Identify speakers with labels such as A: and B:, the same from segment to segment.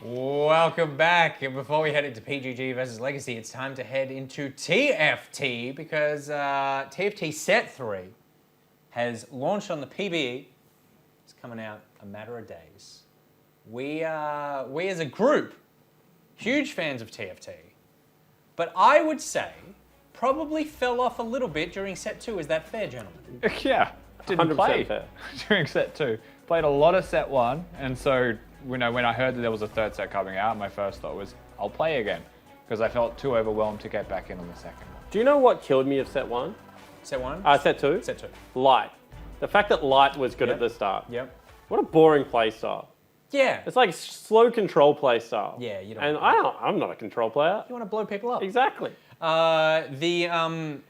A: Welcome back. And before we head into PGG versus Legacy, it's time to head into TFT because TFT Set 3 has launched on the PBE. It's coming out a matter of days. We as a group, huge fans of TFT, but I would say probably fell off a little bit during Set 2. Is that fair, gentlemen?
B: Yeah, didn't play
C: fair.
B: during Set 2. Played a lot of Set 1, and so when I heard that there was a third set coming out, my first thought was, I'll play again, because I felt too overwhelmed to get back in on the second one.
C: Do you know what killed me of Set 1?
A: Set 1?
C: Set 2?
A: Set 2.
C: Light. The fact that Light was good
A: Yep.
C: at the start.
A: Yep.
C: What a boring play style.
A: Yeah.
C: It's like slow control play style.
A: Yeah, you don't
C: And
A: want
C: I'm not a control player.
A: You want to blow people up.
C: Exactly.
A: Did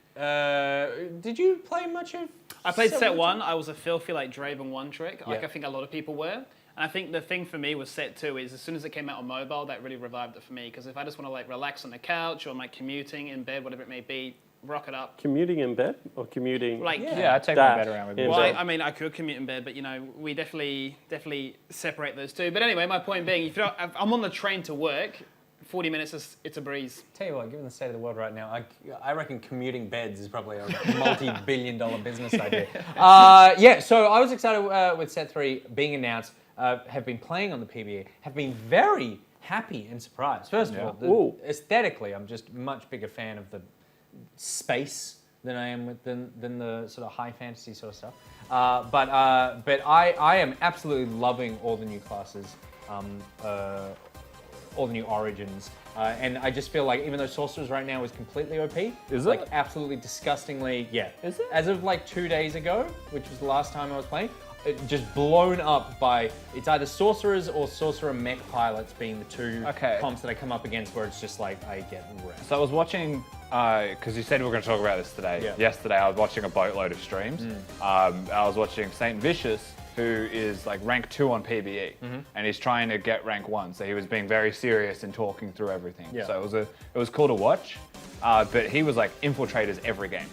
A: you play much of?
D: I played Set 1. I was a filthy Draven one trick, like
A: Yeah.
D: I think a lot of people were. And I think the thing for me with Set 2 is as soon as it came out on mobile, that really revived it for me. Because if I just want to relax on the couch or I'm commuting in bed, whatever it may be, rock it up.
C: Commuting in bed or commuting?
B: Yeah, I take
C: That
B: my bed around with me.
C: is-
D: Well, I mean, I could commute in bed, but we definitely separate those two. But anyway, my point being, if I'm on the train to work, 40 minutes it's a breeze.
A: Tell you what, given the state of the world right now, I reckon commuting beds is probably a multi-billion-dollar business idea. So I was excited with Set 3 being announced. Have been playing on the PBE. Have been very happy and surprised. First of all, aesthetically, I'm just much bigger fan of the space than I am than the sort of high fantasy sort of stuff. But I am absolutely loving all the new classes. All the new origins, and I just feel like even though Sorcerers right now is completely OP,
B: Is
A: like
B: it?
A: absolutely disgustingly, yeah.
B: Is it?
A: As of 2 days ago, which was the last time I was playing, it just blown up by it's either Sorcerers or Sorcerer mech pilots being the two comps that I come up against where it's just I get wrecked.
B: So I was watching, because you said we were going to talk about this today.
A: Yeah.
B: Yesterday I was watching a boatload of streams. I was watching Saint Vicious, who is rank 2 on PBE, and he's trying to get rank 1. So he was being very serious and talking through everything.
A: Yeah.
B: So it was cool to watch, but he was infiltrators every game.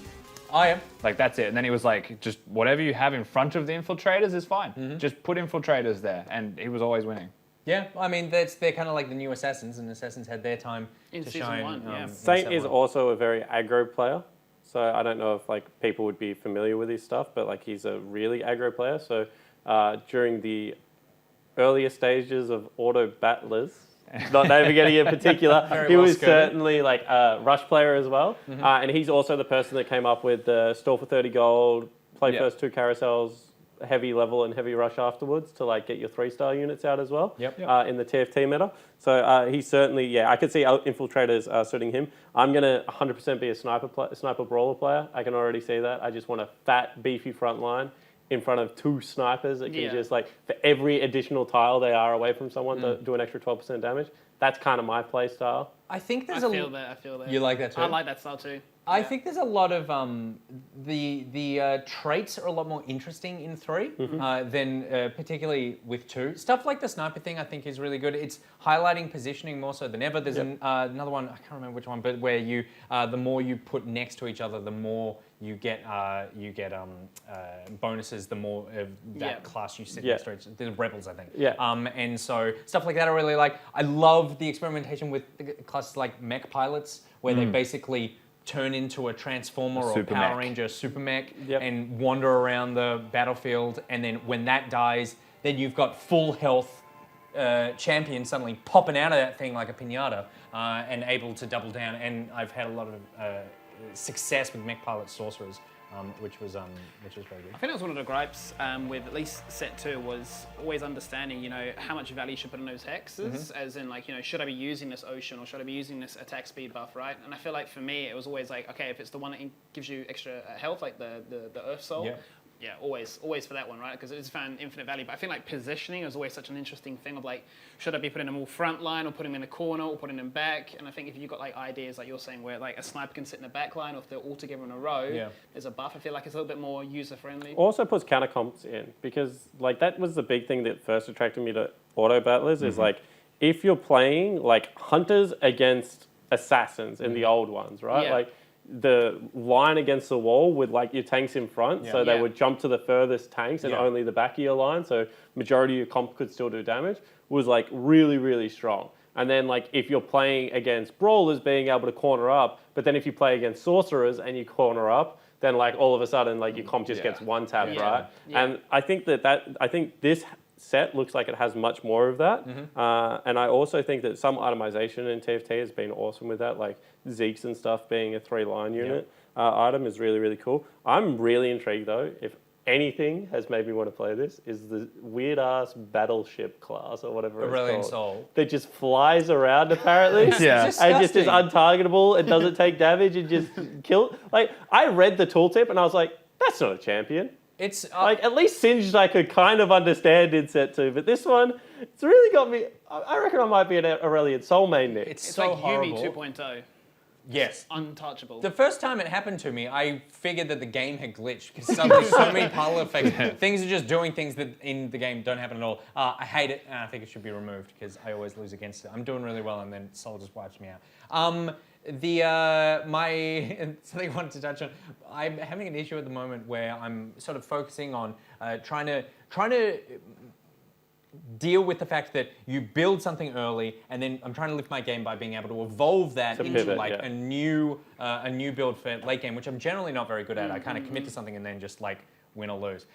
A: I am.
B: That's it. And then he was just whatever you have in front of the infiltrators is fine. Just put infiltrators there, and he was always winning.
A: Yeah, I mean they're kind of like the new Assassins, and Assassins had their time
D: In
A: to
D: Season
A: shine.
D: 1, yeah.
A: in
C: Saint
A: Set
C: is
A: 1.
C: also a very aggro player. So I don't know if people would be familiar with his stuff, but he's a really aggro player. So during the earlier stages of auto battlers, not navigating in particular,
A: Very
C: he
A: well
C: was
A: skirted.
C: certainly a rush player as well. And he's also the person that came up with the store for 30 gold, play
B: Yeah.
C: first 2 carousels, heavy level and heavy rush afterwards to get your 3-star units out as well.
A: Yep.
C: In the TFT meta. So he's certainly, I could see infiltrators suiting him. I'm going to 100% be a sniper brawler player. I can already see that. I just want a fat, beefy front line in front of 2 snipers that can just for every additional tile they are away from someone to do an extra 12% damage. That's kind of my play style.
A: I think there's
D: I feel that.
A: You like that too?
D: I like that style too.
A: I think there's a lot of the traits are a lot more interesting in 3 than particularly with 2. Stuff like the sniper thing I think is really good. It's highlighting positioning more so than ever. There's another one, I can't remember which one, but where you the more you put next to each other, the more you get bonuses. The more of that class you sit next to each. The rebels, I think.
C: Yeah.
A: And so stuff like that I really like. I love the experimentation with the classes like mech pilots, where they basically turn into a transformer or a
B: Super
A: Power
B: mech.
A: Ranger, super mech,
C: Yep.
A: and wander around the battlefield. And then when that dies, then you've got full health champion suddenly popping out of that thing like a pinata and able to double down. And I've had a lot of success with mech pilot sorcerers, which was very good.
D: I think that was one of the gripes with at least Set 2 was always understanding, how much value you should put in those hexes, as in should I be using this ocean or should I be using this attack speed buff, right? And I feel like for me, it was always okay, if it's the one that gives you extra health, like the Earth Soul, yeah, always for that one, right? Because it's found infinite value. But I think positioning is always such an interesting thing of should I be putting them all front line or putting them in a corner or putting them back? And I think if you've got ideas like you're saying where a sniper can sit in the back line or if they're all together in a row, there's a buff. I feel like it's a little bit more user friendly.
C: Also puts counter comps in because that was the big thing that first attracted me to auto battlers is if you're playing hunters against assassins in the old ones, right?
D: Yeah.
C: the line against the wall with like your tanks in front, so they
D: Yeah.
C: would jump to the furthest tanks and
A: Yeah.
C: only the back of your line, so majority of your comp could still do damage, was like really, really strong. And then like if you're playing against brawlers, being able to corner up, but then if you play against sorcerers and you corner up, then like all of a sudden like your comp just gets one tap,
D: Yeah.
C: right?
D: Yeah.
C: And I think I think this set looks like it has much more of that. And I also think that some itemization in TFT has been awesome with that, like Zeke's and stuff being a 3-line unit item is really, really cool. I'm really intrigued though, if anything has made me want to play this, is the weird ass battleship class or whatever
A: Aurelian
C: it's called.
A: Soul.
C: That just flies around apparently.
B: Yeah.
C: And just is
A: Disgusting.
C: untargetable. It doesn't take damage. It just kill. Like I read the tooltip and I was like, that's not a champion.
A: It's
C: Like at least Singed I could kind of understand in set 2, but this one, it's really got me. I reckon I might be an Aurelian Soul main Nick.
A: it's
D: It's
A: so
D: like
A: horrible.
D: Yumi 2.0.
A: Yes.
D: Untouchable.
A: The first time it happened to me, I figured that the game had glitched because suddenly so many parallel effects. Things are just doing things that in the game don't happen at all. I hate it, and I think it should be removed because I always lose against it. I'm doing really well, and then Soul just wipes me out. Something I wanted to touch on. I'm having an issue at the moment where I'm sort of focusing on trying to deal with the fact that you build something early, and then I'm trying to lift my game by being able to evolve that
C: To
A: into
C: pivot,
A: like
C: yeah.
A: a new build for late game, which I'm generally not very good at. I kind of commit to something and then just like win or lose.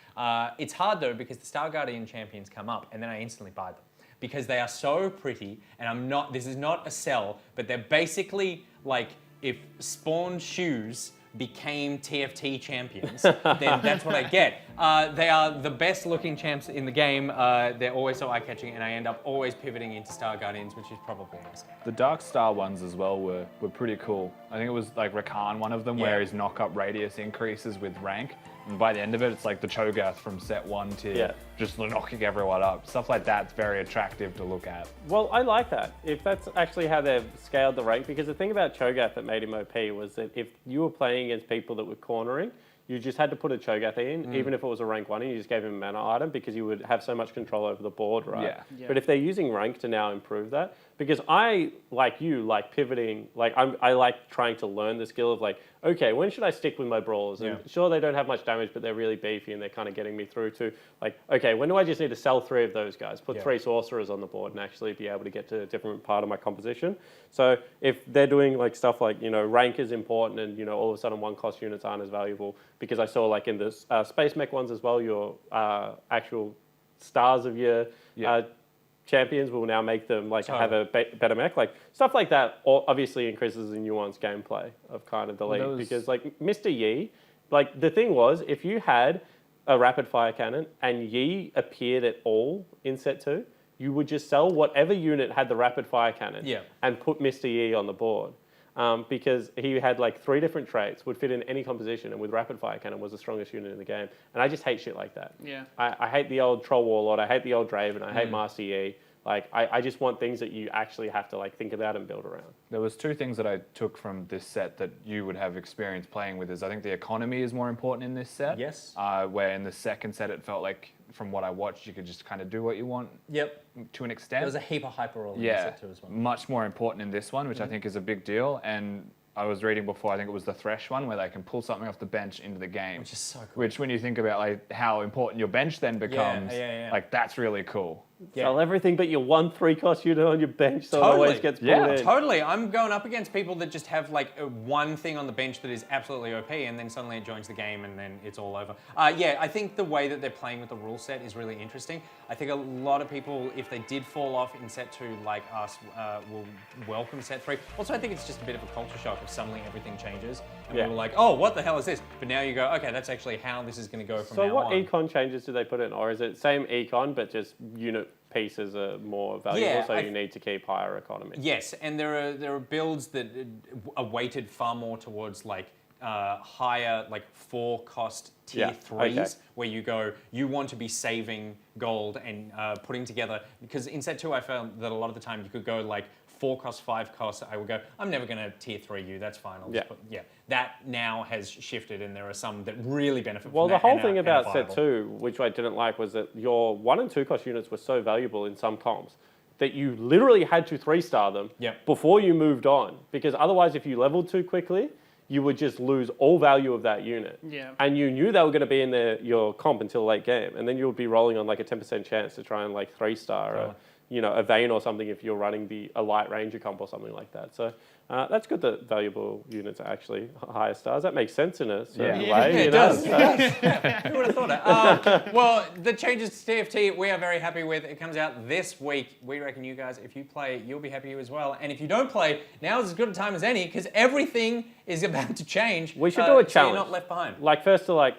A: It's hard though because the Star Guardian champions come up, and then I instantly buy them because they are so pretty. And I'm not. This is not a sell, but they're basically like if Spawn Shoes became TFT champions, then that's what I get. They are the best looking champs in the game. They're always so eye-catching, and I end up always pivoting into Star Guardians, which is probably a mistake.
B: The Dark Star ones as well were pretty cool. I think it was like Rakan, one of them, where his knock-up radius increases with rank. And by the end of it, it's like the Cho'Gath from set 1 to just knocking everyone up. Stuff like that's very attractive to look at.
C: Well, I like that. If that's actually how they've scaled the rank, because the thing about Cho'Gath that made him OP was that if you were playing against people that were cornering, you just had to put a Cho'Gath in, even if it was a rank 1, and you just gave him a mana item because you would have so much control over the board, right?
B: Yeah.
C: But if they're using rank to now improve that, because I, like you, like pivoting, like I like trying to learn the skill of like, okay, when should I stick with my brawlers? And sure, they don't have much damage, but they're really beefy and they're kind of getting me through to like, okay, when do I just need to sell 3 of those guys, put 3 sorcerers on the board and actually be able to get to a different part of my composition? So if they're doing like stuff like, you know, rank is important and, you know, all of a sudden 1-cost units aren't as valuable, because I saw like in the space mech ones as well, your actual stars of your champions will now make them like have a better mech, like stuff like that. Obviously increases the nuanced gameplay of kind of the league, because like Mr. Yi, like the thing was if you had a rapid fire cannon and Yi appeared at all in set 2, you would just sell whatever unit had the rapid fire cannon and put Mr. Yi on the board. Because he had like 3 different traits, would fit in any composition, and with rapid fire cannon was the strongest unit in the game. And I just hate shit like that.
D: Yeah.
C: I hate the old Troll Warlord, I hate the old Draven, I hate Master Yi. Like I just want things that you actually have to like think about and build around.
B: There was 2 things that I took from this set that you would have experience playing with. Is I think the economy is more important in this set.
A: Yes.
B: Where in the second set it felt like, from what I watched, you could just kind of do what you want. To an extent.
A: There was a heap of hyper roll in
B: Yeah,
A: set 2 as well.
B: much more important in this one, which I think is a big deal. And I was reading before, I think it was the Thresh one, where they can pull something off the bench into the game.
A: Which is so cool.
B: Which, when you think about like how important your bench then becomes, like that's really cool.
C: Sell everything but your 1 3-cost unit on your bench, so it
A: Totally.
C: always gets pulled in.
A: Totally. I'm going up against people that just have like one thing on the bench that is absolutely OP, and then suddenly it joins the game and then it's all over. I think the way that they're playing with the rule set is really interesting. I think a lot of people, if they did fall off in set 2 like us, will welcome set 3. Also, I think it's just a bit of a culture shock if suddenly everything changes and we were like, oh, what the hell is this? But now you go, okay, that's actually how this is going to go from now
C: So what
A: on.
C: econ changes do they put in? Or is it same econ but just unit pieces are more valuable, so you need to keep higher economy?
A: Yes, and there are builds that are weighted far more towards like higher, like 4-cost tier 3s, where you want to be saving gold and putting together, because in set 2 I found that a lot of the time you could go like 4-cost, 5-cost, I would go, I'm never going to tier 3 you, that's fine. That now has shifted, and there are some that really benefit
C: Well,
A: from
C: the
A: that.
C: whole thing about set 2, which I didn't like, was that your 1 and 2-cost units were so valuable in some comps that you literally had to 3-star them before you moved on. Because otherwise, if you leveled too quickly, you would just lose all value of that unit.
D: Yeah.
C: And you knew they were going to be in your comp until late game, and then you would be rolling on like a 10% chance to try and like 3-star or a Vayne or something if you're running a light ranger comp or something like that. So that's good that valuable units are actually higher stars. That makes sense in a certain way.
A: Yeah, it
C: you
A: does.
C: know?
A: Who would have thought it? Well, the changes to TFT we are very happy with. It comes out this week. We reckon you guys, if you play, you'll be happy as well. And if you don't play, now is as good a time as any because everything is about to change.
C: We should do a challenge.
A: So you're not left behind.
C: Like first to like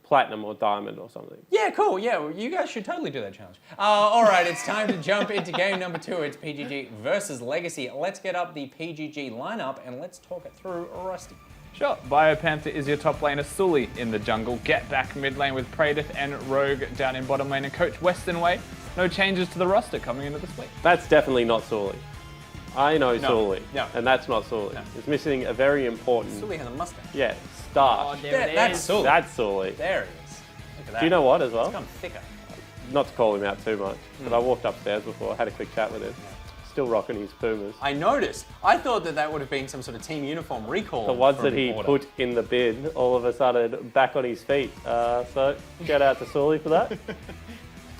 C: platinum or diamond or something.
A: Yeah, cool. Yeah, well, you guys should totally do that challenge. All right, it's time to jump into game number 2. It's PGG versus Legacy. Let's get up the PGG lineup and let's talk it through. Rusty.
B: Sure. Biopanther is your top laner, Sully in the jungle. Get back mid lane with Praedyth and Rogue down in bottom lane, and Coach Western Way. No changes to the roster coming into this week.
C: That's definitely not Sully. I know Sully,
A: No.
C: and that's not Sully.
A: No.
C: It's missing a very important,
A: Sully has a mustache.
C: yeah, starch.
A: That's Sully.
C: That's Sully.
A: There he is. Look at that.
C: Do you know what as
A: It's
C: well?
A: gone thicker.
C: Not to call him out too much, but I walked upstairs before, had a quick chat with him. Still rocking his Pumas.
A: I noticed. I thought that would have been some sort of team uniform recall.
C: The ones
A: from
C: that he
A: order.
C: put in the bin all of a sudden back on his feet. So shout out to Sully for that.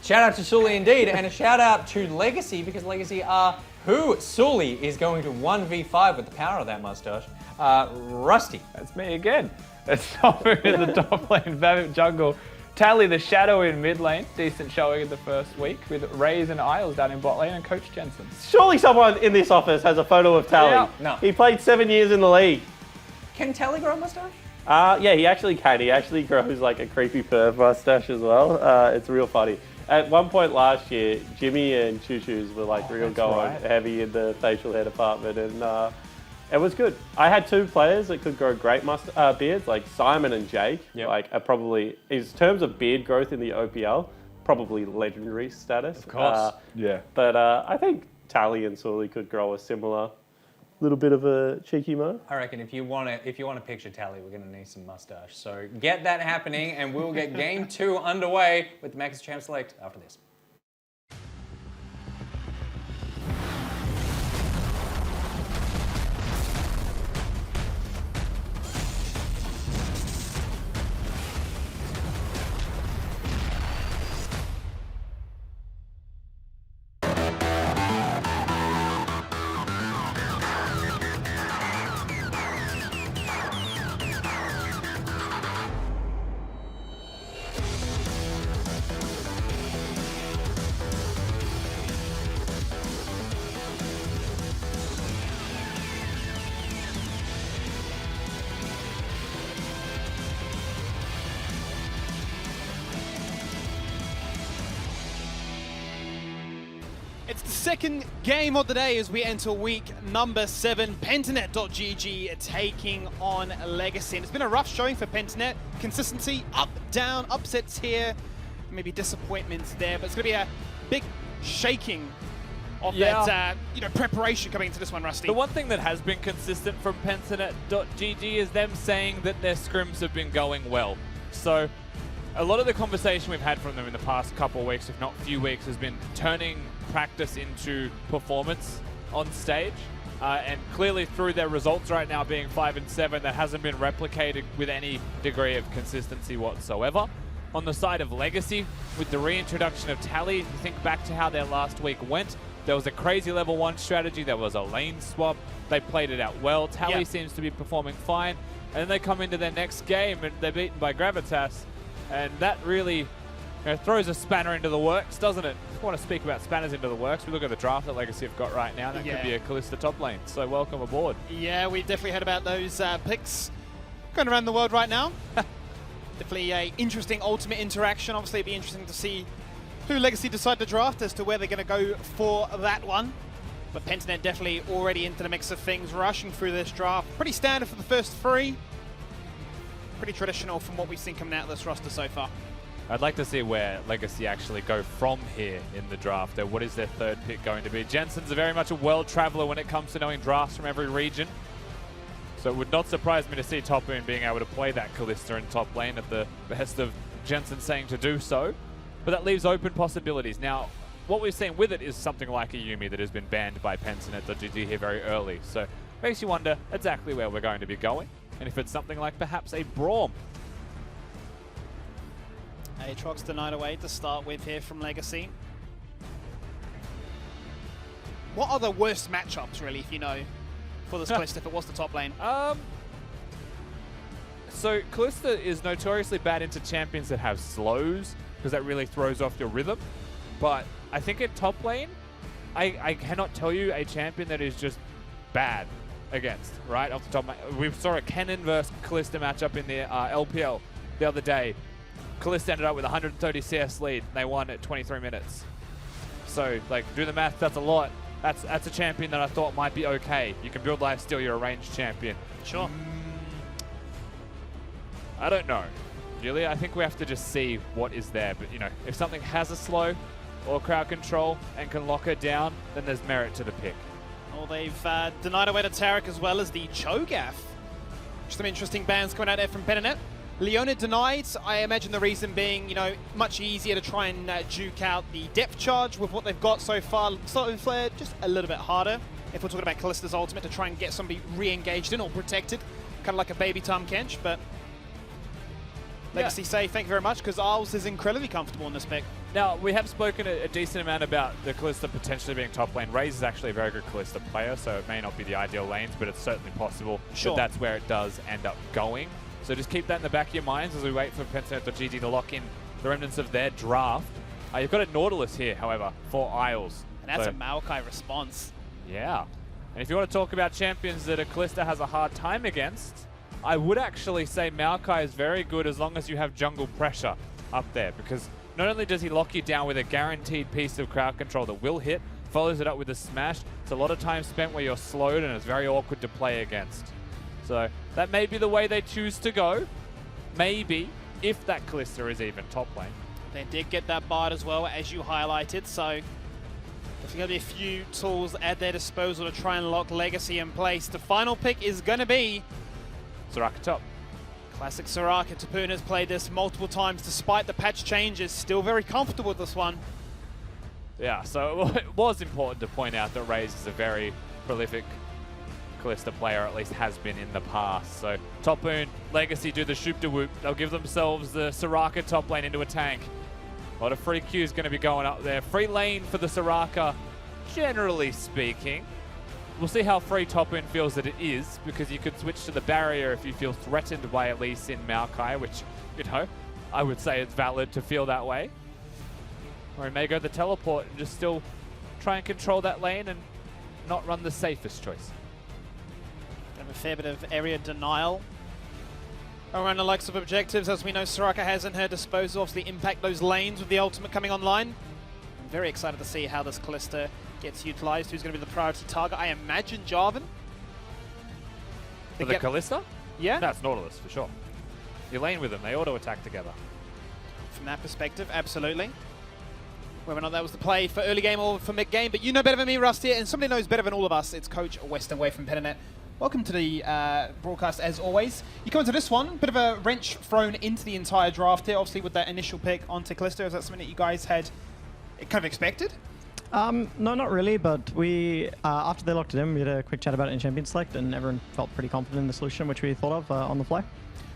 A: Shout out to Sully indeed, and a shout out to Legacy because Legacy are who Sully is going to 1v5 with the power of that mustache. Rusty.
B: That's me again. It's Tofu in the top lane, Vavit jungle. Tally the Shadow in mid lane. Decent showing in the first week with Raze and Isles down in bot lane and Coach Jensen.
C: Surely someone in this office has a photo of Tally.
B: Yeah.
A: No.
C: He played 7 years in the league.
A: Can Tally grow a mustache?
C: Yeah, he actually can. He actually grows like a creepy perv mustache as well. It's real funny. At one point last year, Jimmy and Choo Choo's were like real going heavy in the facial hair department, and it was good. I had 2 players that could grow great beards, like Simon and Jake.
A: Yep.
C: Like are probably, in terms of beard growth in the OPL, probably legendary status.
A: Of course.
B: Yeah.
C: But I think Tally and Sully could grow a similar little bit of a cheeky mo.
A: I reckon if you want to picture Tally, we're going to need some mustache. So get that happening, and we'll get game 2 underway with the Max Champ Select after this.
E: It's the second game of the day as we enter week number 7. Pentanet.gg taking on Legacy. And it's been a rough showing for Pentanet. Consistency, up, down, upsets here, maybe disappointments there. But it's going to be a big shaking of that preparation coming into this one, Rusty.
F: The one thing that has been consistent from Pentanet.gg is them saying that their scrims have been going well. So a lot of the conversation we've had from them in the past couple of weeks, if not few weeks, has been turning practice into performance on stage. And clearly through their results right now being 5 and 7, that hasn't been replicated with any degree of consistency whatsoever. On the side of Legacy, with the reintroduction of Tally, if you think back to how their last week went, there was a crazy level 1 strategy, there was a lane swap, they played it out well. Tally seems to be performing fine, and then they come into their next game and they're beaten by Gravitas, and that really throws a spanner into the works, doesn't it? If you want to speak about spanners into the works, we look at the draft that Legacy have got right now, that could be a Kalista top lane, so welcome aboard.
E: Yeah, we definitely heard about those picks going around the world right now. Definitely a interesting ultimate interaction. Obviously, it'd be interesting to see who Legacy decide to draft as to where they're going to go for that one. But Pentanet definitely already into the mix of things, rushing through this draft. Pretty standard for the first 3. Pretty traditional from what we've seen coming out of this roster so far.
F: I'd like to see where Legacy actually go from here in the draft. What is their 3rd pick going to be? Jensen's very much a world traveler when it comes to knowing drafts from every region. So it would not surprise me to see Top Moon being able to play that Kalista in top lane at the behest of Jensen saying to do so. But that leaves open possibilities. Now, what we've seen with it is something like a Yuumi that has been banned by Pentanet.gg here very early. So it makes you wonder exactly where we're going to be going. and if it's something like perhaps a Braum.
D: Aatrox denied away to start with here from Legacy. What are the worst matchups, really, if you know, for this Kalista if it was the top lane?
F: So Kalista is notoriously bad into champions that have slows, because that really throws off your rhythm. But I think in top lane, I cannot tell you a champion that is just bad against, right? Off the top of my, we saw a Kennen versus Kalista matchup in the LPL the other day. Kalista ended up with 130 CS lead, and they won at 23 minutes. So, like, do the math, that's a lot. That's a champion that I thought might be okay. You can build lifesteal, you're a ranged champion.
D: Sure.
F: I don't know. Really, I think we have to just see what is there. But, you know, if something has a slow or crowd control and can lock her down, then there's merit to the pick.
D: Well, they've denied away to Tarek as well as the Cho'Gath. Some interesting bans coming out there from Benenet. Leona denied. I imagine the reason being, you know, much easier to try and duke out the depth charge with what they've got so far. Slightly Flare, just a little bit harder. If we're talking about Kalista's ultimate to try and get somebody re-engaged in or protected, kind of like a baby Tahm Kench, but Legacy say thank you very much, because Isles is incredibly comfortable in this pick.
F: Now, we have spoken a decent amount about the Kalista potentially being top lane. Raze is actually a very good Kalista player, so it may not be the ideal lanes, but it's certainly possible that that's where it does end up going. So just keep that in the back of your minds as we wait for Pensanet.gg to lock in the remnants of their draft. You've got a Nautilus here, however, for Isles.
D: And that's a Maokai response.
F: Yeah. And if you want to talk about champions that a Kalista has a hard time against, I would actually say Maokai is very good as long as you have jungle pressure up there, because not only does he lock you down with a guaranteed piece of crowd control that will hit, follows it up with a smash. It's a lot of time spent where you're slowed and it's very awkward to play against. So that may be the way they choose to go. Maybe, if that Kalista is even top lane.
D: They did get that bard as well, as you highlighted, so there's going to be a few tools at their disposal to try and lock Legacy in place. The final pick is going to be
F: Soraka top.
D: Classic Soraka. Tapun has played this multiple times despite the patch changes. Still very comfortable with this one.
F: Yeah, so it was important to point out that Raze is a very prolific Kalista player, at least has been in the past. So Tapun, Legacy do the shoop de whoop. They'll give themselves the Soraka top lane into a tank. A lot of free Q's going to be going up there. Free lane for the Soraka, generally speaking. We'll see how free Tapun feels that it is, because you could switch to the barrier if you feel threatened by at least in Maokai, which, you know, I would say it's valid to feel that way. Or he may go the teleport and just still try and control that lane and not run the safest choice.
D: Have a fair bit of area denial around the likes of objectives, as we know Soraka has in her disposal. Obviously impact those lanes with the ultimate coming online. I'm very excited to see how this Kalista gets utilized. Who's going to be the priority target? I imagine Jarvan.
F: For the Kalista?
D: Yeah?
F: That's Nautilus, for sure. You lane with them, they auto-attack together.
D: From that perspective, absolutely. Whether or not that was the play for early game or for mid-game, but you know better than me, Rusty, and somebody knows better than all of us. It's Coach Western Way from Petanet. Welcome to the broadcast, as always. You come into this one, bit of a wrench thrown into the entire draft here, obviously with that initial pick onto Kalista. Is that something that you guys had kind of expected?
G: No, not really, but we, after they locked it in, we had a quick chat about it in Champion Select, and everyone felt pretty confident in the solution, which we thought of on the fly.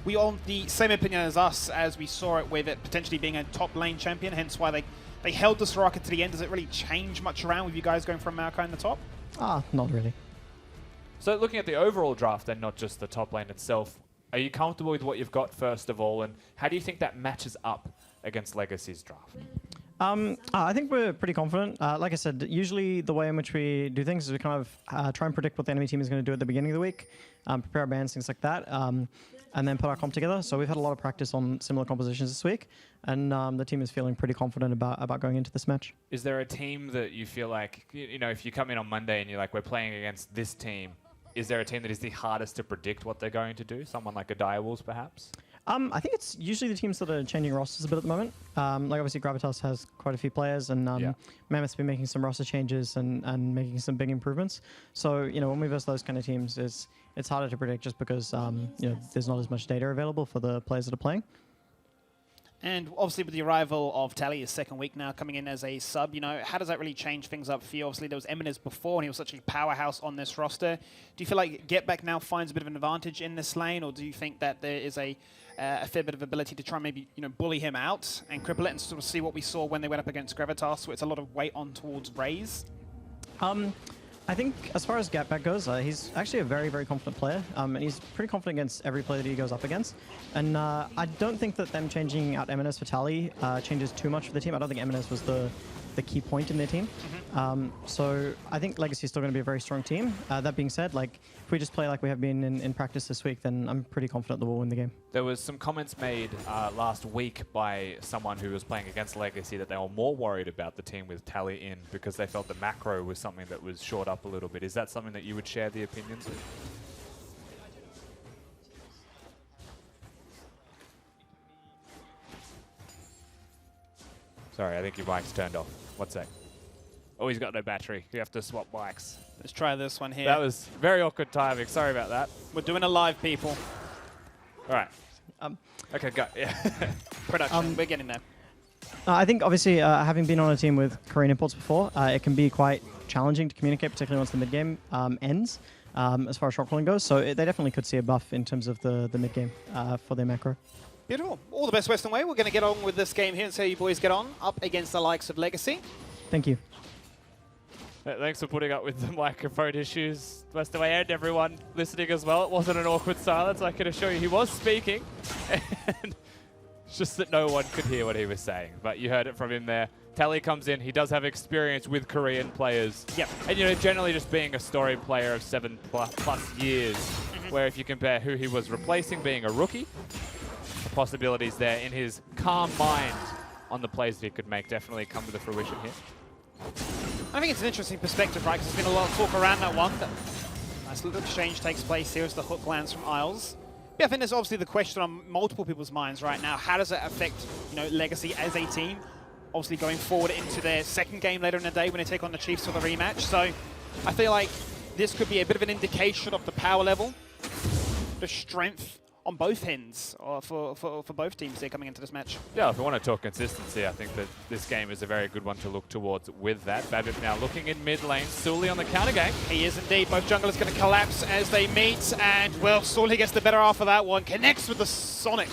D: We all the same opinion as us, as we saw it with it potentially being a top lane champion, hence why they held the Soraka to the end. Does it really change much around with you guys going from Maokai in the top?
G: Not really.
F: So looking at the overall draft and not just the top lane itself, are you comfortable with what you've got first of all, and how do you think that matches up against Legacy's draft?
G: I think we're pretty confident. Like I said, usually the way in which we do things is we kind of try and predict what the enemy team is going to do at the beginning of the week, prepare our bans, things like that, and then put our comp together. So we've had a lot of practice on similar compositions this week, and the team is feeling pretty confident about going into this match.
F: Is there a team that you feel like, you know, if you come in on Monday and you're like, we're playing against this team, is there a team that is the hardest to predict what they're going to do? Someone like a Direwolves, perhaps?
G: I think it's usually the teams that are changing rosters a bit at the moment. Like obviously Gravitas has quite a few players, and Mammoth's been making some roster changes and making some big improvements. So, you know, when we verse those kind of teams, it's harder to predict just because, you know, there's not as much data available for the players that are playing.
E: And obviously with the arrival of Tally, his second week now, coming in as a sub, you know, how does that really change things up for you? Obviously there was Eminence before and he was such a powerhouse on this roster. Do you feel like Get Back now finds a bit of an advantage in this lane, or do you think that there is a fair bit of ability to try and maybe, you know, bully him out and cripple it and sort of see what we saw when they went up against Gravitas, where it's a lot of weight on towards Raze?
G: I think as far as Get Back goes, he's actually a very, very confident player, and he's pretty confident against every player that he goes up against. And I don't think that them changing out Eminence for Tally changes too much for the team. I don't think Eminence was the key point in their team. So I think Legacy is still going to be a very strong team. That being said, like if we just play like we have been in practice this week, then I'm pretty confident that we'll win the game.
F: There was some comments made last week by someone who was playing against Legacy that they were more worried about the team with Tally in because they felt the macro was something that was short up a little bit. Is that something that you would share the opinions with? Sorry, I think your mic's turned off. One sec. Oh, he's got no battery. You have to swap mics.
E: Let's try this one here.
F: That was very awkward timing. Sorry about that.
E: We're doing a live, people.
F: All right. Okay, go. Yeah.
E: Production, we're getting there.
G: I think obviously having been on a team with Korean imports before, it can be quite challenging to communicate, particularly once the mid game ends, as far as shot calling goes. So they definitely could see a buff in terms of the mid game for their macro.
E: Beautiful. All the best Western way. We're going to get on with this game here and see how you boys get on up against the likes of Legacy.
G: Thank you.
F: Thanks for putting up with the microphone issues, Western Way, and everyone listening as well. It wasn't an awkward silence. I can assure you he was speaking. And it's just that no one could hear what he was saying. But you heard it from him there. Tally comes in. He does have experience with Korean players.
E: Yep.
F: And, you know, generally just being a story player of 7+ years, where if you compare who he was replacing being a rookie, the possibilities there in his calm mind on the plays that he could make definitely come to the fruition here.
E: I think it's an interesting perspective, right? Because there's been a lot of talk around that one. That nice little exchange takes place here as the hook lands from Isles. Yeah, I think there's obviously the question on multiple people's minds right now. How does it affect, you know, Legacy as a team? Obviously going forward into their second game later in the day when they take on the Chiefs for the rematch. So I feel like this could be a bit of an indication of the power level, the strength on both ends for both teams here coming into this match.
F: Yeah, if we want to talk consistency, I think that this game is a very good one to look towards with that. Babip now looking in mid lane, Sully on the counter game.
E: He is indeed. Both junglers going to collapse as they meet, and well, Sully gets the better half of that one. Connects with the Sonic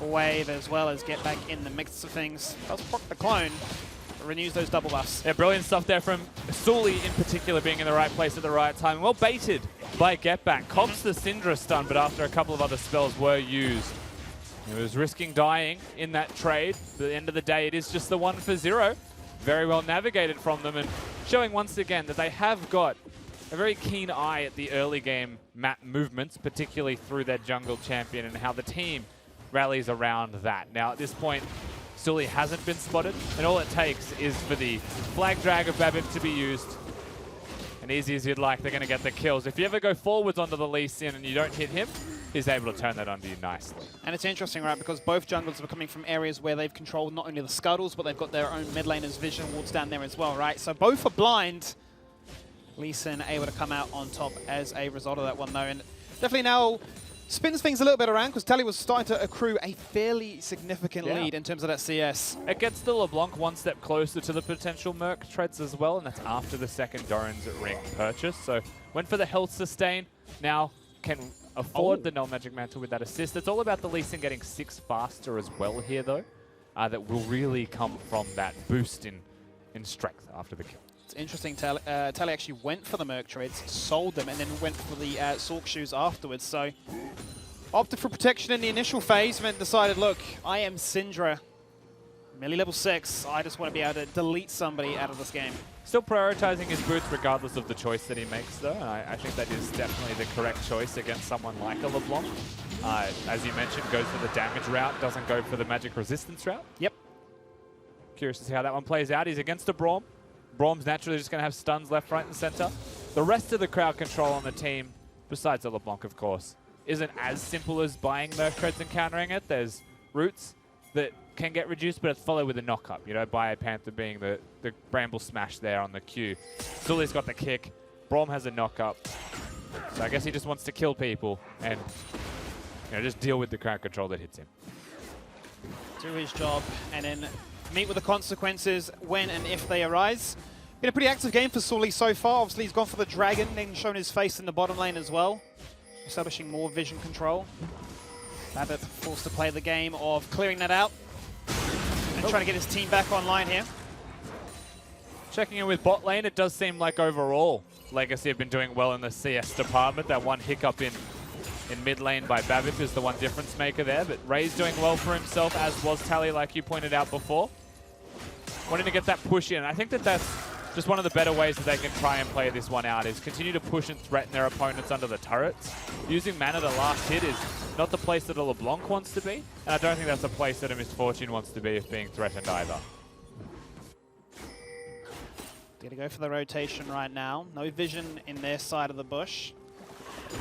E: wave as well as Get Back in the mix of things. Does proc the clone, but renews those double buffs.
F: Yeah, brilliant stuff there from Sully in particular, being in the right place at the right time. Well baited by Get Back. Cops the Syndra stun, but after a couple of other spells were used, he was risking dying in that trade. At the end of the day, it is just the 1 for 0. Very well navigated from them, and showing once again that they have got a very keen eye at the early game map movements, particularly through their jungle champion and how the team rallies around that. Now at this point, Sully hasn't been spotted, and all it takes is for the flag drag of Babip to be used. And easy as you'd like, they're going to get the kills. If you ever go forwards onto the Lee Sin and you don't hit him, he's able to turn that onto you nicely.
E: And it's interesting, right, because both junglers are coming from areas where they've controlled not only the scuttles, but they've got their own mid laners' vision wards down there as well, right? So both are blind. Lee Sin able to come out on top as a result of that one, though. And definitely now spins things a little bit around because Tally was starting to accrue a fairly significant lead in terms of that CS.
F: It gets the LeBlanc one step closer to the potential Merc treads as well, and that's after the second Doran's ring purchase. So went for the health sustain, now can afford the Null Magic Mantle with that assist. It's all about the Lee Sin getting 6 faster as well here though. That will really come from that boost in strength after the kill.
E: It's interesting, Tally actually went for the Merc trades, sold them, and then went for the Sork shoes afterwards. So opted for protection in the initial phase, and then decided, look, I am Syndra, melee level 6. I just want to be able to delete somebody out of this game.
F: Still prioritizing his boots regardless of the choice that he makes though. I think that is definitely the correct choice against someone like a LeBlanc. As you mentioned, goes for the damage route, doesn't go for the magic resistance route.
E: Yep.
F: Curious to see how that one plays out. He's against a Braum. Braum's naturally just going to have stuns left, right, and center. The rest of the crowd control on the team, besides the LeBlanc, of course, isn't as simple as buying Merc treads and countering it. There's roots that can get reduced, but it's followed with a knock-up. You know, Bio Panther being the Bramble Smash there on the Q. Sully's got the kick. Braum has a knock-up. So I guess he just wants to kill people and, you know, just deal with the crowd control that hits him.
E: do his job, and then meet with the consequences when and if they arise. Been a pretty active game for Sully so far. Obviously, he's gone for the dragon, then shown his face in the bottom lane as well, establishing more vision control. Babbitt forced to play the game of clearing that out and trying to get his team back online here.
F: Checking in with bot lane, it does seem like overall Legacy have been doing well in the CS department. That one hiccup in mid lane by Babip is the one difference maker there, but Ray's doing well for himself, as was Tally, like you pointed out before. Wanting to get that push in. I think that that's just one of the better ways that they can try and play this one out, is continue to push and threaten their opponents under the turrets. Using mana to last hit is not the place that a LeBlanc wants to be, and I don't think that's a place that a Misfortune wants to be if being threatened either.
E: They're going to go for the rotation right now. No vision in their side of the bush.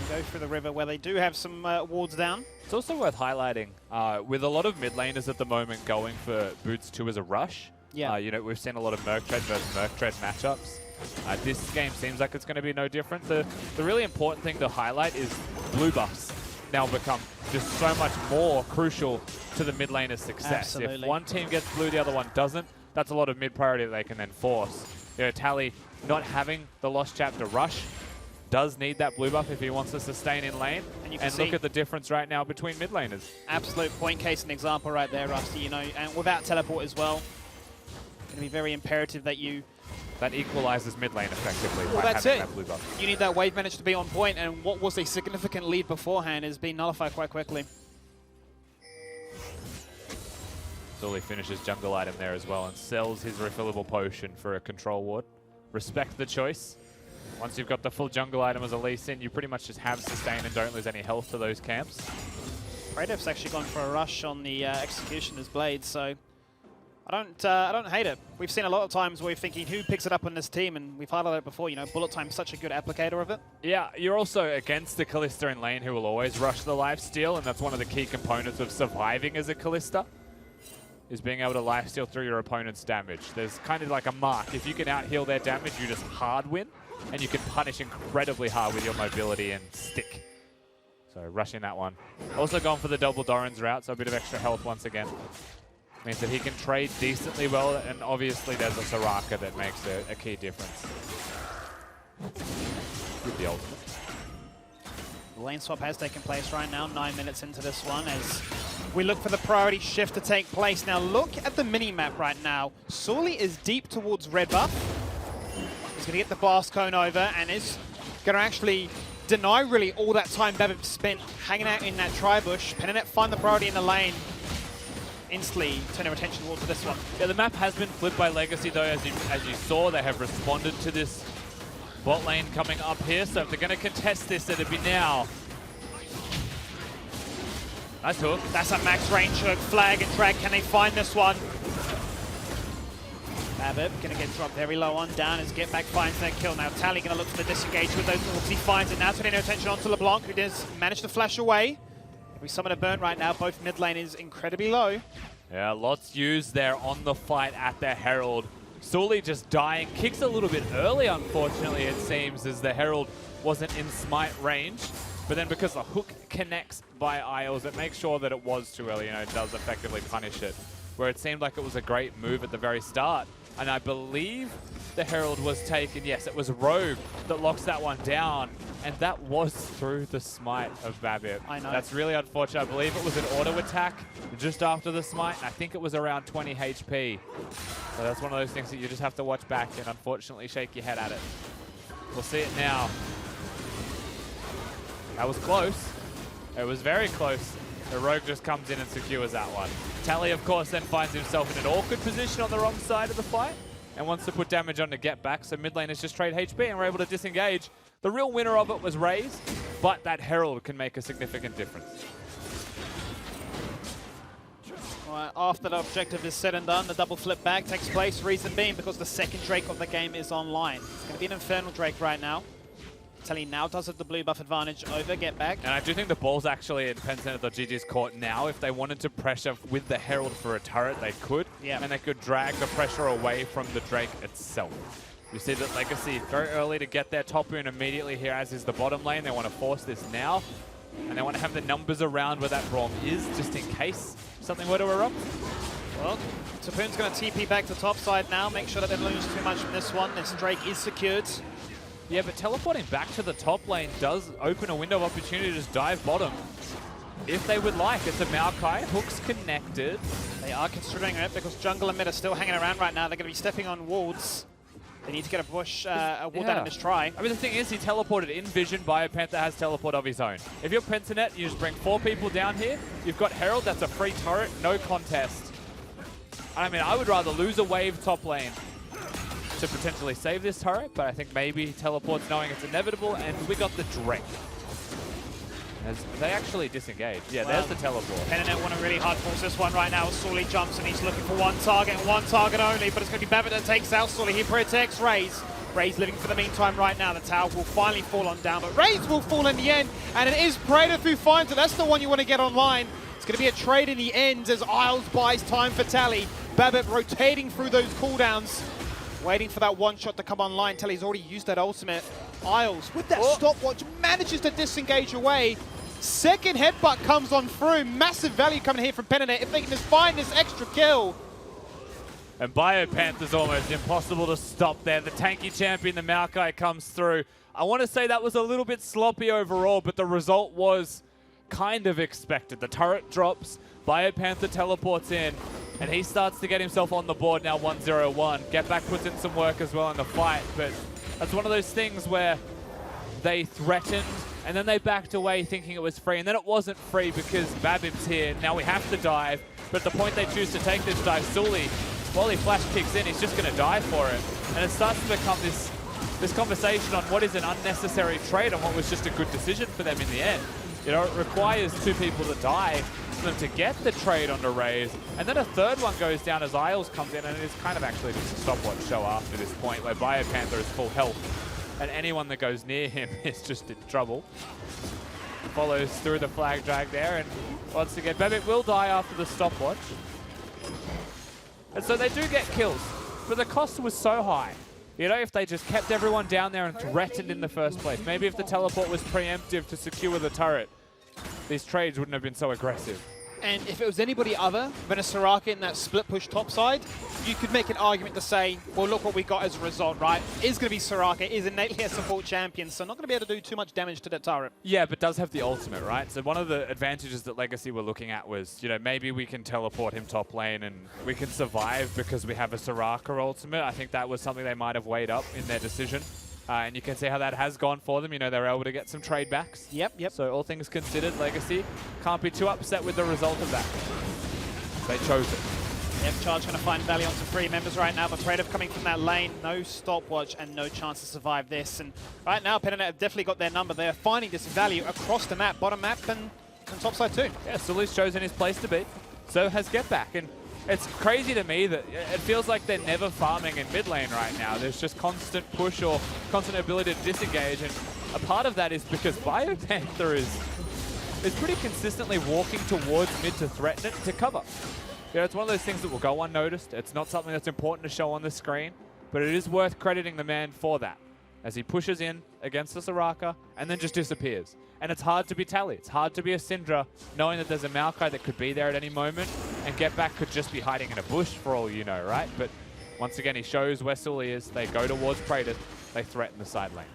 E: Go through the river where they do have some wards down.
F: It's also worth highlighting, with a lot of mid laners at the moment going for Boots 2 as a rush.
E: Yeah.
F: You know, we've seen a lot of Merctread versus Merctread matchups. This game seems like it's going to be no different. The really important thing to highlight is blue buffs now become just so much more crucial to the mid laner's success.
E: Absolutely.
F: If one team gets blue, the other one doesn't, that's a lot of mid priority that they can then force. You know, Tally not having the Lost Chapter rush does need that blue buff if he wants to sustain in lane. And look at the difference right now between mid laners.
E: Absolute point case and example right there, Rusty. You know, and without teleport as well, going to be very imperative that you...
F: That equalizes mid lane effectively
E: Well,
F: by
E: that's
F: having
E: it.
F: that blue buff.
E: You need that wave manage to be on point, and what was a significant lead beforehand is being nullified quite quickly.
F: Sully finishes jungle item there as well and sells his refillable potion for a control ward. Respect the choice. Once you've got the full jungle item as a Lee Sin, you pretty much just have sustain and don't lose any health to those camps.
E: Radev's actually gone for a rush on the Executioner's Blade, so I don't hate it. We've seen a lot of times where we're thinking who picks it up on this team, and we've highlighted it before, you know, Bullet Time's such a good applicator of it.
F: Yeah, you're also against the Kalista in lane who will always rush the lifesteal, and that's one of the key components of surviving as a Kalista, is being able to lifesteal through your opponent's damage. There's kind of like a mark. If you can out-heal their damage, you just hard win, and you can punish incredibly hard with your mobility and stick. So rushing that one. Also going for the double Doran's route, so a bit of extra health once again. Means that he can trade decently well, and obviously there's a Soraka that makes a key difference. With the ultimate.
E: The lane swap has taken place right now, 9 minutes into this one, as we look for the priority shift to take place. Now look at the mini-map right now. Sully is deep towards red buff. He's going to get the blast cone over, and is going to actually deny really all that time Babip spent hanging out in that tri-bush. Peninet find the priority in the lane. Instantly turn our attention towards this one.
F: Yeah, the map has been flipped by Legacy though, as you saw. They have responded to this bot lane coming up here, so if they're going to contest this, it'd be now. Nice hook.
E: That's a max range hook. Flag and drag. Can they find this one? Babip going to get dropped very low on. Down as Get Back finds that kill. Now Tally going to look for the disengage with those orbs. He finds it now, turning our attention onto LeBlanc, who does manage to flash away. We summon a burn right now. Both mid lane is incredibly low.
F: Yeah, lots used there on the fight at the Herald. Sully just dying. Kicks a little bit early, unfortunately, it seems, as the Herald wasn't in smite range. But then because the hook connects by Isles, it makes sure that it was too early. You know, it does effectively punish it. Where it seemed like it was a great move at the very start. And I believe the Herald was taken. Yes, it was Rogue that locks that one down. And that was through the smite of Babip.
E: I know.
F: That's really unfortunate. I believe it was an auto attack just after the smite. I think it was around 20 HP. So that's one of those things that you just have to watch back and unfortunately shake your head at it. We'll see it now. That was close. It was very close. The Rogue just comes in and secures that one. Tally, of course, then finds himself in an awkward position on the wrong side of the fight and wants to put damage on to get back, so mid laners just trade HP and we're able to disengage. The real winner of it was Raze, but that Herald can make a significant difference.
E: Right, after the objective is said and done, the double flip back takes place. Reason being because the second Drake of the game is online. It's going to be an Infernal Drake right now. Tally now does have the blue buff advantage over Get Back.
F: And I do think the ball's actually in Pensanet.gg's court now. If they wanted to pressure with the Herald for a turret, they could.
E: Yeah.
F: And they could drag the pressure away from the Drake itself. You see that Legacy very early to get their top rune immediately here, as is the bottom lane. They want to force this now. And they want to have the numbers around where that Braum is, just in case something were to erupt.
E: Well, Tapoon's going to TP back to top side now, make sure that they don't lose too much from this one. This Drake is secured.
F: Yeah, but teleporting back to the top lane does open a window of opportunity to just dive bottom. If they would like, it's a Maokai, hooks connected.
E: They are considering it because jungle and mid are still hanging around right now. They're going to be stepping on wards. They need to get a bush, a wall down in this try.
F: I mean, the thing is, he teleported in vision. BioPanther has teleport of his own. If you're Pensinet, you just bring 4 people down here. You've got Herald, that's a free turret, no contest. I mean, I would rather lose a wave top lane to potentially save this turret, but I think maybe he teleports knowing it's inevitable, and we got the Drake. As they actually disengage. Yeah,
E: well,
F: there's the teleport.
E: Penanet want to really hard force this one right now. Sully jumps and he's looking for one target and one target only, but it's going to be Babbitt that takes out Sully. He protects Raze. Raze living for the meantime right now. The tower will finally fall on down, but Raze will fall in the end, and it is Praetor who finds it. That's the one you want to get online. It's going to be a trade in the end as Isles buys time for Tally. Babbitt rotating through those cooldowns, waiting for that one shot to come online. Tally's already used that ultimate. Isles, with that stopwatch, manages to disengage away. Second headbutt comes on through. Massive value coming here from Penanet if they can just find this extra kill.
F: And BioPanther's almost impossible to stop there. The tanky champion, the Maokai, comes through. I want to say that was a little bit sloppy overall, but the result was kind of expected. The turret drops, BioPanther teleports in, and he starts to get himself on the board now, 1-0-1. Get Back puts in some work as well in the fight, but that's one of those things where they threatened, and then they backed away thinking it was free, and then it wasn't free because Babib's here. Now we have to dive, but at the point they choose to take this dive, Sully, while he flash kicks in, he's just going to die for it. And it starts to become this conversation on what is an unnecessary trade and what was just a good decision for them in the end. You know, it requires 2 people to die for them to get the trade onto Raze, and then a third one goes down as Isles comes in, and it is kind of actually just a stopwatch show after this point where BioPanther is full health, and anyone that goes near him is just in trouble. Follows through the flag drag there, and once again, Babbitt will die after the stopwatch. And so they do get kills, but the cost was so high. You know, if they just kept everyone down there and threatened in the first place, maybe if the teleport was preemptive to secure the turret, these trades wouldn't have been so aggressive.
E: And if it was anybody other than a Soraka in that split push topside, you could make an argument to say, well, look what we got as a result, right? Is going to be Soraka, is innately a support champion, so not going to be able to do too much damage to that turret.
F: Yeah, but does have the ultimate, right? So one of the advantages that Legacy were looking at was, you know, maybe we can teleport him top lane and we can survive because we have a Soraka ultimate. I think that was something they might have weighed up in their decision. And you can see how that has gone for them. You know, they were able to get some trade backs.
E: Yep.
F: So all things considered, Legacy can't be too upset with the result of that. They chose it.
E: Yep, Charge going to find value onto 3 members right now, but Praetor coming from that lane, no stopwatch and no chance to survive this. And right now, Penanet have definitely got their number. They're finding this value across the map, bottom map and top side too.
F: Yeah, Sully's chosen his place to be. So has Get Back. And it's crazy to me that it feels like they're never farming in mid lane right now. There's just constant push or constant ability to disengage, and a part of that is because BioPanther is pretty consistently walking towards mid to threaten it to cover. You know, it's one of those things that will go unnoticed. It's not something that's important to show on the screen, but it is worth crediting the man for that, as he pushes in against the Soraka and then just disappears. And it's hard to be Tally. It's hard to be a Syndra, knowing that there's a Maokai that could be there at any moment, and Get Back could just be hiding in a bush for all you know, right? But once again, he shows where Sully is. They go towards Praetor. They threaten the side lane.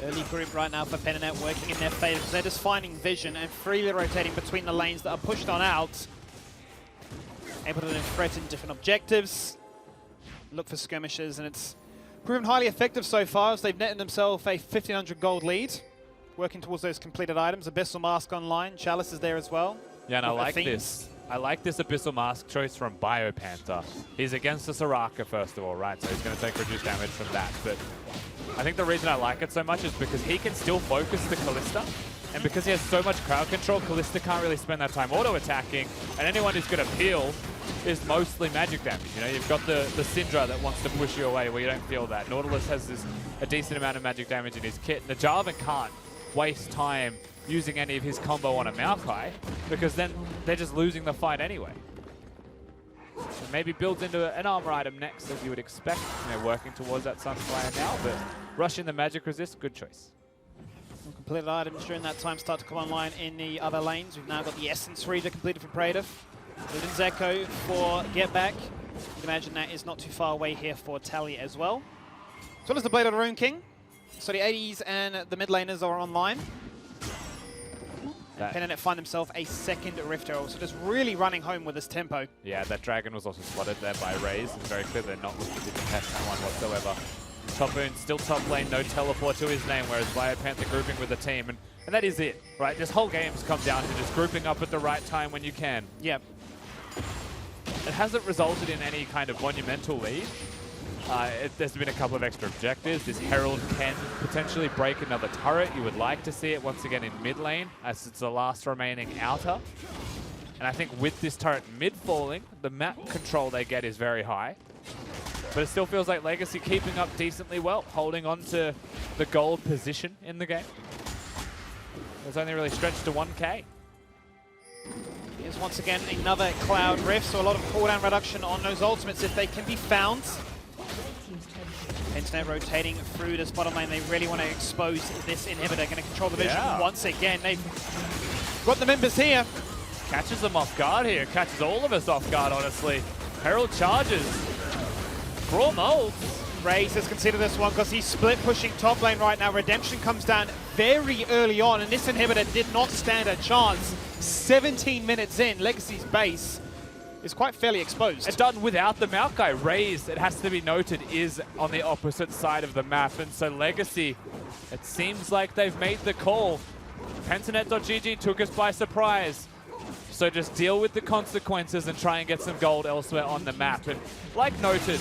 E: Early group right now for Penanet working in their favor. They're just finding vision and freely rotating between the lanes that are pushed on out. Able to threaten different objectives, look for skirmishes, and it's proven highly effective so far as they've netted themselves a 1,500 gold lead. Working towards those completed items. Abyssal Mask online. Chalice is there as well.
F: Yeah, and I like this. I like this Abyssal Mask choice from BioPanther. He's against the Soraka, first of all, right? So he's going to take reduced damage from that. But I think the reason I like it so much is because he can still focus the Kalista. And because he has so much crowd control, Kalista can't really spend that time auto-attacking. And anyone who's going to peel is mostly magic damage. You know, you've got the Syndra that wants to push you away where you don't feel that. Nautilus has a decent amount of magic damage in his kit. Najavin can't waste time using any of his combo on a Maokai, because then they're just losing the fight anyway. So maybe builds into an armor item next, as you would expect. You know, working towards that Sunfire now, but rushing the magic resist, good choice.
E: Completed items during that time start to come online in the other lanes. We've now got the Essence Reader completed for Praetor.
D: Luden's Echo for Get Back. Imagine that is not too far away here for Tally as well. As well as the Blade of the Rune King. So the 80s and the mid laners are online. Pentanet find themselves a second Rift Herald, so just really running home with this tempo.
F: Yeah, that Dragon was also spotted there by Raze. It's very clear they're not looking to contest that one whatsoever. Topoon still top lane, no teleport to his name, whereas Biopanther grouping with the team. And that is it, right? This whole game's come down to just grouping up at the right time when you can.
D: Yep.
F: It hasn't resulted in any kind of monumental lead. There's been a couple of extra objectives. This Herald can potentially break another turret. You would like to see it once again in mid lane, as it's the last remaining outer. And I think with this turret mid falling, the map control they get is very high. But it still feels like Legacy keeping up decently well, holding on to the gold position in the game. It's only really stretched to 1K.
D: Here's once again another Cloud Rift, so a lot of cooldown reduction on those ultimates if they can be found. Pentanet rotating through this bottom lane. They really want to expose this inhibitor. Going to control the vision once again. They've got the members here.
F: Catches them off guard here. Catches all of us off guard, honestly. Herald charges. Brawl molds.
D: Raze has considered this one because he's split pushing top lane right now. Redemption comes down very early on, and this inhibitor did not stand a chance. 17 minutes in, Legacy's base is quite fairly exposed.
F: And done without the Maokai. Raze, it has to be noted, is on the opposite side of the map. And so Legacy, it seems like they've made the call. Pentanet.gg took us by surprise. So just deal with the consequences and try and get some gold elsewhere on the map. And like noted,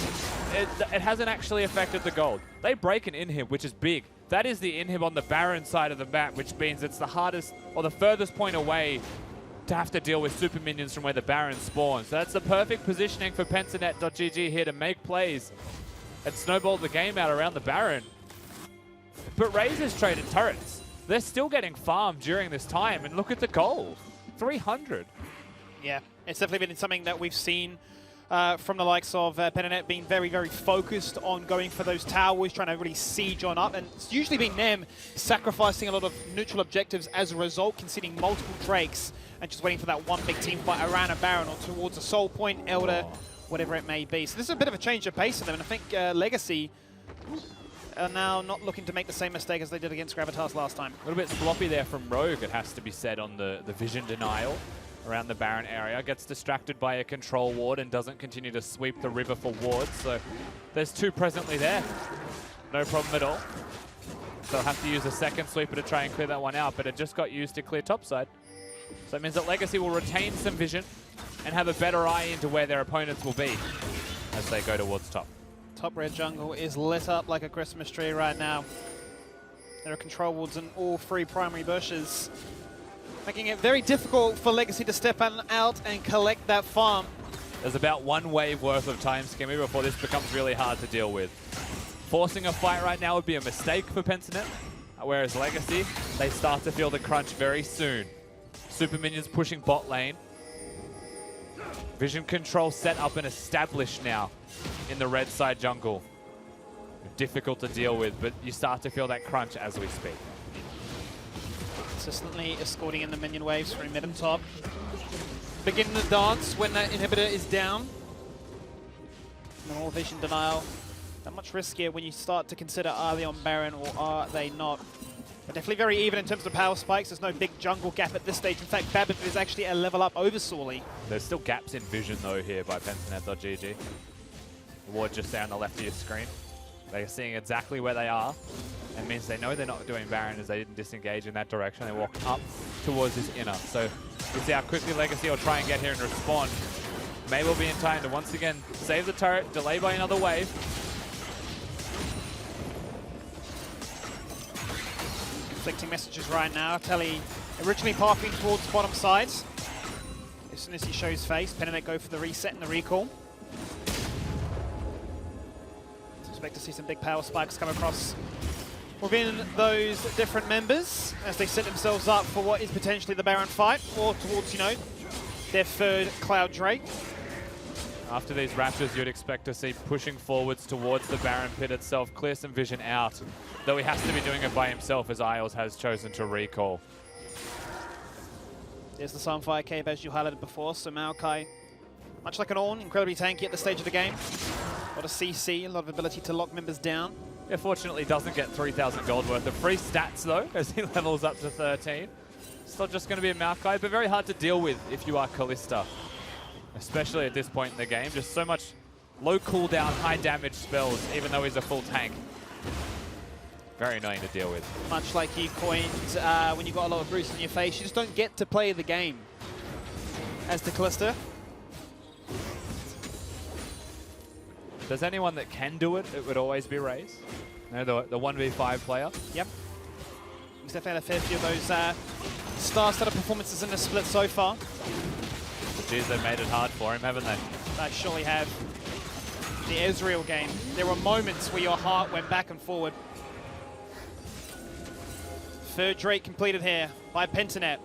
F: it hasn't actually affected the gold. They break an inhib, which is big. That is the inhib on the Baron side of the map, which means it's the hardest or the furthest point away to have to deal with super minions from where the Baron spawns. So that's the perfect positioning for Pentanet.gg here to make plays and snowball the game out around the Baron. But Raze has traded turrets. They're still getting farmed during this time, and look at the gold. 300.
D: Yeah, it's definitely been something that we've seen from the likes of Pentanet being very, very focused on going for those towers, trying to really siege on up. And it's usually been them sacrificing a lot of neutral objectives as a result, conceding multiple Drakes and just waiting for that one big team fight around a Baron or towards a Soul Point, Elder, whatever it may be. So this is a bit of a change of pace for them. And I think Legacy are now not looking to make the same mistake as they did against Gravitas last time.
F: A little bit sloppy there from Rogue, it has to be said, on the vision denial around the Baron area. Gets distracted by a control ward and doesn't continue to sweep the river for wards. So there's two presently there. No problem at all. They'll have to use a second sweeper to try and clear that one out, but it just got used to clear topside. So that means that Legacy will retain some vision and have a better eye into where their opponents will be as they go towards top.
D: Top red jungle is lit up like a Christmas tree right now. There are control wards in all three primary bushes, making it very difficult for Legacy to step out and collect that farm.
F: There's about one wave worth of time skimming before this becomes really hard to deal with. Forcing a fight right now would be a mistake for Pentanet, whereas Legacy, they start to feel the crunch very soon. Super minions pushing bot lane. Vision control set up and established now in the red side jungle. Difficult to deal with, but you start to feel that crunch as we speak.
D: Consistently escorting in the minion waves through mid and top. Begin the dance when that inhibitor is down. More vision denial. That much riskier when you start to consider, are they on Baron or are they not? But definitely very even in terms of power spikes. There's no big jungle gap at this stage. In fact, Babbitt is actually a level up over Sorley.
F: There's still gaps in vision though here by Pentanet.gg. Ward just there on the left of your screen. They're seeing exactly where they are. It means they know they're not doing Baron as they didn't disengage in that direction. They walk up towards this inner. So you see how quickly Legacy will try and get here and respond. May well be in time to once again save the turret, delay by another wave.
D: Conflicting messages right now. Telly originally pathing towards the bottom side. As soon as he shows face, Pentanet go for the reset and the recall. Expect to see some big power spikes come across within those different members as they set themselves up for what is potentially the Baron fight, or towards, you know, their third Cloud Drake.
F: After these Raptors, you'd expect to see pushing forwards towards the Baron pit itself, clear some vision out, though he has to be doing it by himself as Isles has chosen to recall.
E: There's the Sunfire Cave, as you highlighted before. So Maokai, much like an Ornn, incredibly tanky at this stage of the game. A lot of CC, a lot of ability to lock members down.
F: Yeah, fortunately doesn't get 3,000 gold worth of free stats though, as he levels up to 13. Still just going to be a Maokai, but very hard to deal with if you are Kalista. Especially at this point in the game, just so much low cooldown, high damage spells, even though he's a full tank. Very annoying to deal with.
E: Much like you coined when you got a lot of boost in your face, you just don't get to play the game. As the Kalista.
F: If there's anyone that can do it, it would always be Raze. You know, the 1v5 player.
E: Yep. He's definitely had a fair few of those star-studded performances in the split so far.
F: Jeez, they've made it hard for him, haven't they?
E: They surely have. The Ezreal game, there were moments where your heart went back and forward. Third Drake completed here by Pentanet.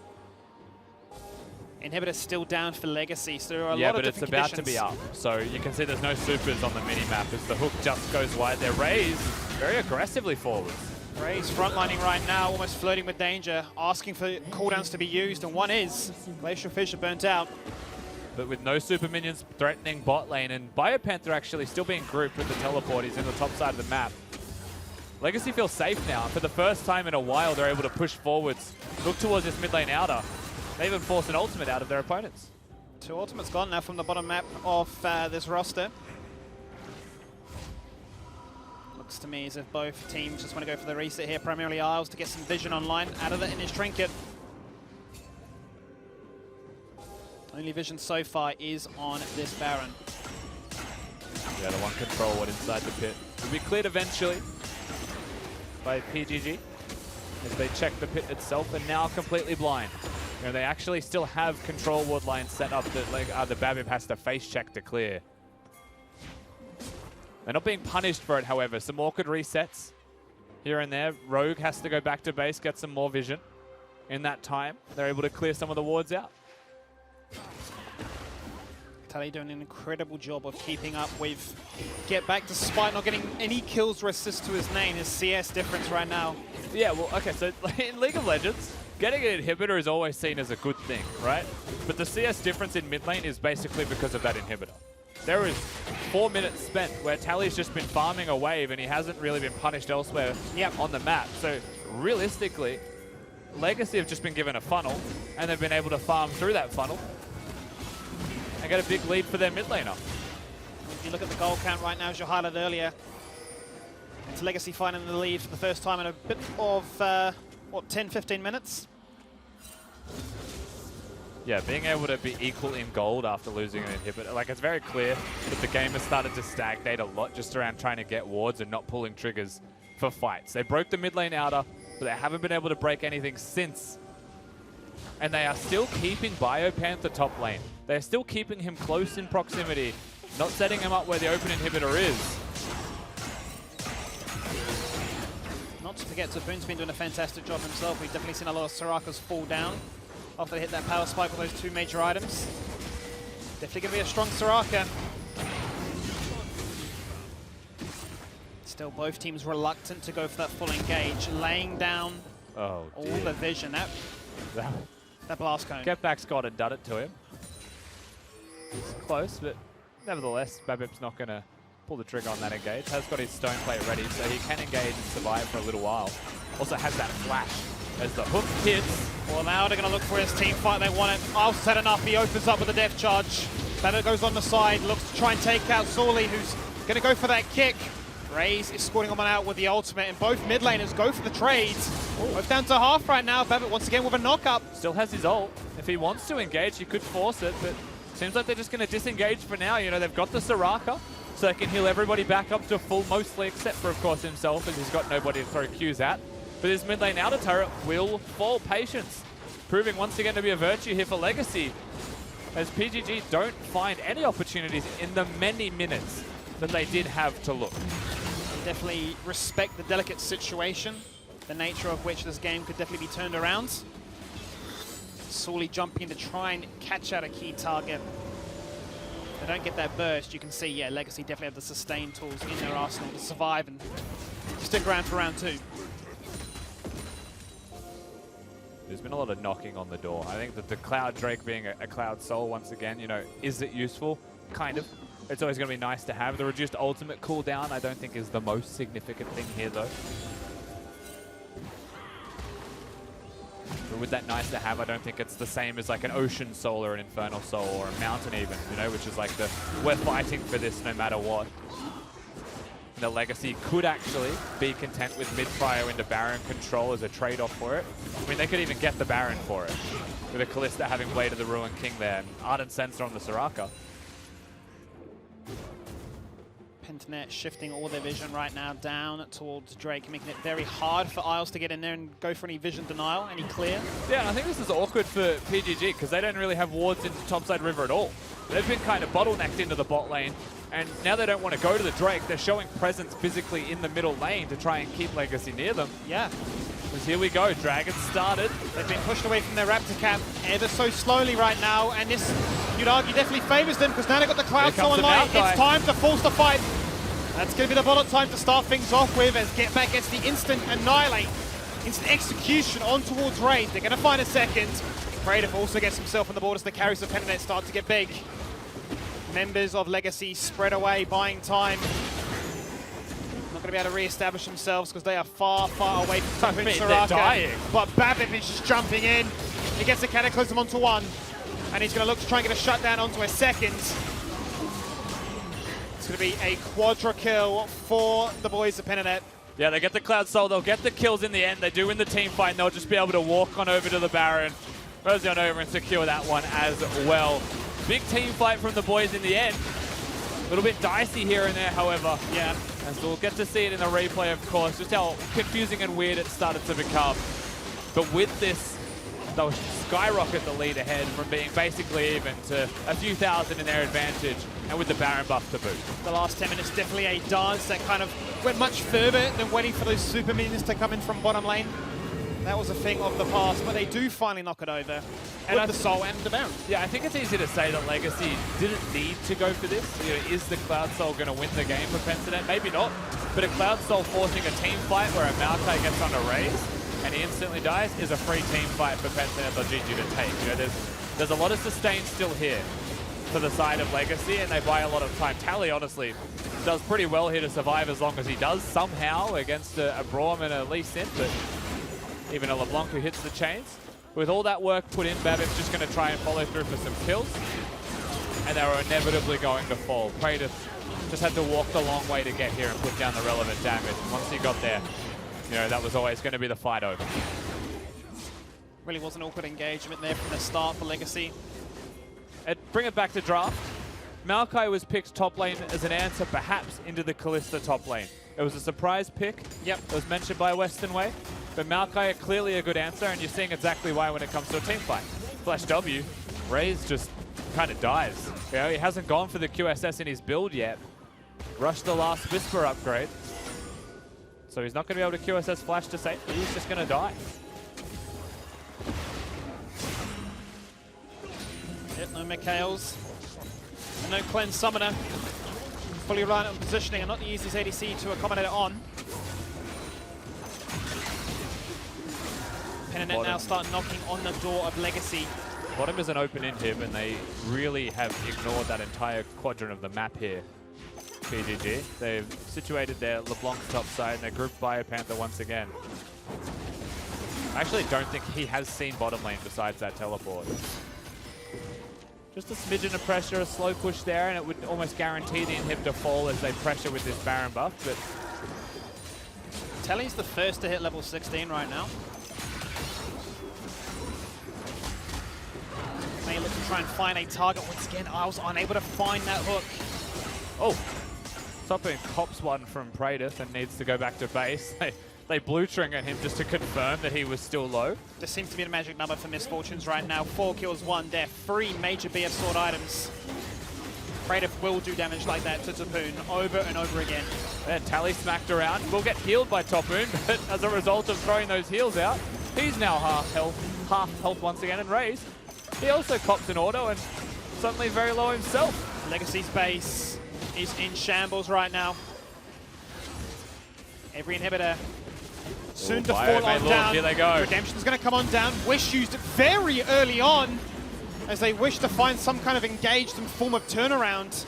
E: Inhibitor still down for Legacy, so there are a lot of different
F: Yeah, but it's about to be up. So you can see there's no supers on the mini-map as the hook just goes wide. They're raised very aggressively forwards.
E: Raze frontlining right now, almost flirting with danger, asking for cooldowns to be used, and one is. Glacial Fissure burnt out.
F: But with no super minions threatening bot lane, and Biopanther actually still being grouped with the teleport, he's in the top side of the map. Legacy feels safe now. For the first time in a while, they're able to push forwards, look towards this mid lane outer. They even force an ultimate out of their opponents.
E: 2 ultimates gone now from the bottom map of this roster. Looks to me as if both teams just want to go for the reset here, primarily Isles to get some vision online out of it in his trinket. Only vision so far is on this Baron.
F: Yeah, the one control ward inside the pit will be cleared eventually by PGG as they check the pit itself and now completely blind. You know, they actually still have control ward lines set up that like, the Babip has to face check to clear. They're not being punished for it, however. Some awkward resets here and there. Rogue has to go back to base, get some more vision. In that time, they're able to clear some of the wards out.
E: Tally doing an incredible job of keeping up with Get Back despite not getting any kills or assists to his name. His CS difference right now.
F: Yeah, well, okay, so in League of Legends, getting an inhibitor is always seen as a good thing, right? But the CS difference in mid lane is basically because of that inhibitor. There is 4 minutes spent where Tally's just been farming a wave and he hasn't really been punished elsewhere on the map. So realistically, Legacy have just been given a funnel and they've been able to farm through that funnel and get a big lead for their mid laner.
E: If you look at the goal count right now, as you highlighted earlier, it's Legacy finding the lead for the first time in a bit of, what, 10, 15 minutes?
F: Yeah, being able to be equal in gold after losing an inhibitor. Like, it's very clear that the game has started to stagnate a lot just around trying to get wards and not pulling triggers for fights. They broke the mid lane outer, but they haven't been able to break anything since. And they are still keeping Biopanther top lane. They're still keeping him close in proximity, not setting him up where the open inhibitor is.
E: Not to forget, Zaboon's been doing a fantastic job himself. We've definitely seen a lot of Sorakas fall down after they hit that power spike with those 2 major items. Definitely going to be a strong Soraka. Still, both teams reluctant to go for that full engage, laying down all the vision. That blast cone.
F: Get back's got and done it to him. It's close, but nevertheless, Babip's not going to pull the trigger on that engage. Has got his stone plate ready, so he can engage and survive for a little while. Also has that flash as the hook hits.
E: Well, now they're going to look for his team fight. They want it. I'll set enough. He opens up with a death charge. Babip goes on the side, looks to try and take out Sorley, who's going to go for that kick. Raze is scoring him out with the ultimate, and both mid laners go for the trades. Both down to half right now. Babip once again with a knock-up.
F: Still has his ult. If he wants to engage, he could force it, but seems like they're just going to disengage for now. You know, they've got the Soraka, so they can heal everybody back up to full, mostly, except for, of course, himself, as he's got nobody to throw Qs at. But his mid lane outer turret will fall. Patience, proving once again to be a virtue here for Legacy, as PGG don't find any opportunities in the many minutes that they did have to look.
E: Definitely respect the delicate situation, the nature of which this game could definitely be turned around. Sorley jumping to try and catch out a key target. If they don't get that burst, you can see, yeah, Legacy definitely have the sustain tools in their arsenal to survive and stick around for round 2.
F: There's been a lot of knocking on the door. I think that the Cloud Drake being a Cloud Soul, once again, you know, is it useful? Kind of. It's always going to be nice to have. The reduced ultimate cooldown, I don't think is the most significant thing here, though. But with that nice to have, I don't think it's the same as like an Ocean Soul or an Infernal Soul or a Mountain even, you know, which is like the, we're fighting for this no matter what. The Legacy could actually be content with mid-fire into Baron control as a trade-off for it. I mean, they could even get the Baron for it, with a Kalista having Blade of the Ruined King there, and Ardent Censer on the Soraka.
E: Pentanet shifting all their vision right now down towards Drake, making it very hard for Isles to get in there and go for any vision denial, any clear.
F: Yeah, I think this is awkward for PGG, because they don't really have wards into topside river at all. They've been kind of bottlenecked into the bot lane, and now they don't want to go to the Drake. They're showing presence physically in the middle lane to try and keep Legacy near them.
E: Yeah.
F: Because here we go, Dragon started.
E: They've been pushed away from their Raptor camp ever so slowly right now, and this, you'd argue, definitely favors them, because now they've got the Cloud Soul online. It's time to force the fight. That's going to be the bullet time to start things off with, as Get Back gets the instant annihilate, instant execution on towards Raid. They're going to find a second. Kratos also gets himself on the board as the carries of Pentanet start to get big. Members of Legacy spread away, buying time. Not going to be able to re-establish themselves because they are far, far away from Soraka.
F: They're dying.
E: But Babip is just jumping in. He gets a Cataclysm onto one, and he's going to look to try and get a shutdown onto a second. It's going to be a quadra kill for the boys of Pentanet.
F: Yeah, they get the Cloud Soul, they'll get the kills in the end. They do win the team fight, and they'll just be able to walk on over to the Baron. Rosie on over and secure that one as well. Big team fight from the boys in the end. A little bit dicey here and there, however.
E: Yeah.
F: And so we'll get to see it in the replay, of course, just how confusing and weird it started to become. But with this, they'll skyrocket the lead ahead from being basically even to a few thousand in their advantage, and with the Baron buff to boot.
E: The last 10 minutes definitely a dance that kind of went much further than waiting for those super minions to come in from bottom lane. That was a thing of the past, but they do finally knock it over. And the Soul and the Baron.
F: Yeah, I think it's easy to say that Legacy didn't need to go for this. You know, is the Cloud Soul going to win the game for Pentanet? Maybe not. But a Cloud Soul forcing a team fight where a Maokai gets on a raise and he instantly dies is a free team fight for Pentanet.gg to take. You know, there's a lot of sustain still here for the side of Legacy, and they buy a lot of time. Tally, honestly, does pretty well here to survive as long as he does somehow against a Braum and a Lee Sin, but even a LeBlanc who hits the chains. With all that work put in, Babip's just going to try and follow through for some kills, and they were inevitably going to fall. Kratos just had to walk the long way to get here and put down the relevant damage. Once he got there, you know, that was always going to be the fight over.
E: Really was an awkward engagement there from the start for Legacy.
F: Bring it back to draft. Maokai was picked top lane as an answer, perhaps, into the Kalista top lane. It was a surprise pick.
E: Yep.
F: It was mentioned by Western Way. But Maokai clearly a good answer, and you're seeing exactly why when it comes to a team fight. Flash W, Raze just kind of dies. You know, he hasn't gone for the QSS in his build yet. Rushed the last Whisper upgrade. So he's not going to be able to QSS Flash to safety. He's just going to die.
E: Yep, no Mikhails. And no Cleanse Summoner. Fully reliant on positioning, and not the easiest ADC to accommodate it on. Pentanet now start knocking on the door of Legacy.
F: Bottom is an open inhib, and they really have ignored that entire quadrant of the map here. PGG. They've situated their LeBlanc top side, and they're grouped Biopanther once again. I actually don't think he has seen bottom lane besides that teleport. Just a smidgen of pressure, a slow push there, and it would almost guarantee the inhib to fall as they pressure with this Baron buff, but...
E: Telly's the first to hit level 16 right now. May look to try and find a target. Once again, I was unable to find that hook.
F: Oh, Toppin cops one from Praedyth and needs to go back to base. They blue trigger him just to confirm that he was still low.
E: This seems to be the magic number for Misfortunes right now. 4 kills, 1 death, 3 major BF sword items. Praedyth will do damage like that to Tapoon over and over again.
F: And Tally smacked around. Will get healed by Tapoon, but as a result of throwing those heals out, he's now half health once again and raised. He also cops an auto and suddenly very low himself.
E: Legacy's base is in shambles right now. Every inhibitor Soon to
F: Bio
E: fall
F: may
E: on
F: look,
E: down.
F: here they go.
E: Redemption's going to come on down. Wish used it very early on as they wish to find some kind of engaged form of turnaround.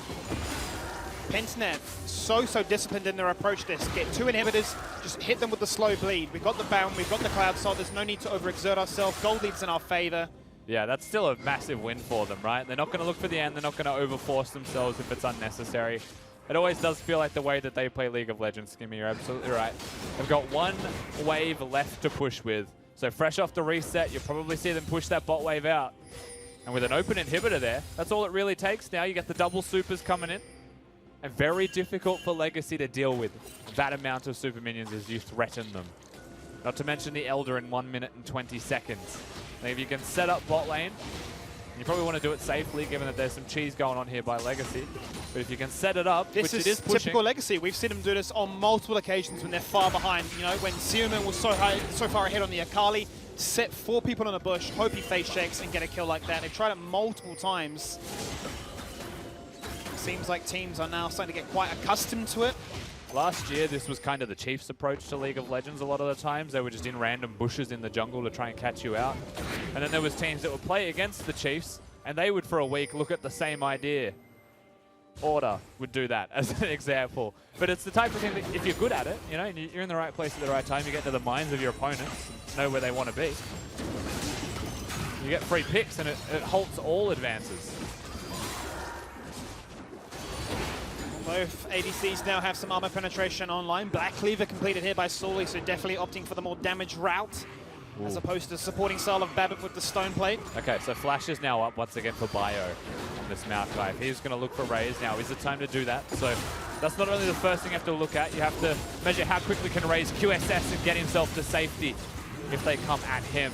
E: Pentanet, so disciplined in their approach to this. Get 2 inhibitors, just hit them with the slow bleed. We've got the Baron, we've got the Cloud Salt. There's no need to overexert ourselves. Gold lead's in our favor.
F: Yeah, that's still a massive win for them, right? They're not going to look for the end. They're not going to overforce themselves if it's unnecessary. It always does feel like the way that they play League of Legends, Skimmy. You're absolutely right. They've got 1 wave left to push with. So fresh off the reset, you'll probably see them push that bot wave out. And with an open inhibitor there, that's all it really takes. Now you get the double supers coming in. And very difficult for Legacy to deal with that amount of super minions as you threaten them. Not to mention the Elder in 1 minute and 20 seconds. Now if you can set up bot lane, you probably want to do it safely given that there's some cheese going on here by Legacy. But if you can set it up,
E: This
F: which
E: is
F: it is pushing.
E: typical Legacy. We've seen them do this on multiple occasions when they're far behind. You know, when Seaman was so far ahead on the Akali, set 4 people in a bush, hope he face checks and get a kill like that. They've tried it multiple times. Seems like teams are now starting to get quite accustomed to it.
F: Last year, this was kind of the Chiefs' approach to League of Legends a lot of the times. They were just in random bushes in the jungle to try and catch you out. And then there was teams that would play against the Chiefs, and they would, for a week, look at the same idea. Order would do that, as an example. But it's the type of thing that, if you're good at it, you know, and you're in the right place at the right time, you get to the minds of your opponents, know where they want to be. You get free picks, and it halts all advances.
E: Both ADCs now have some armor penetration online. Black Cleaver completed here by Sully, so definitely opting for the more damage route as opposed to supporting style of Babbitt with the stone plate.
F: Okay, so Flash is now up once again for Bio on this Maokai. He's going to look for Raze now. Is it time to do that? So that's not only the first thing you have to look at, you have to measure how quickly can Raze QSS and get himself to safety if they come at him.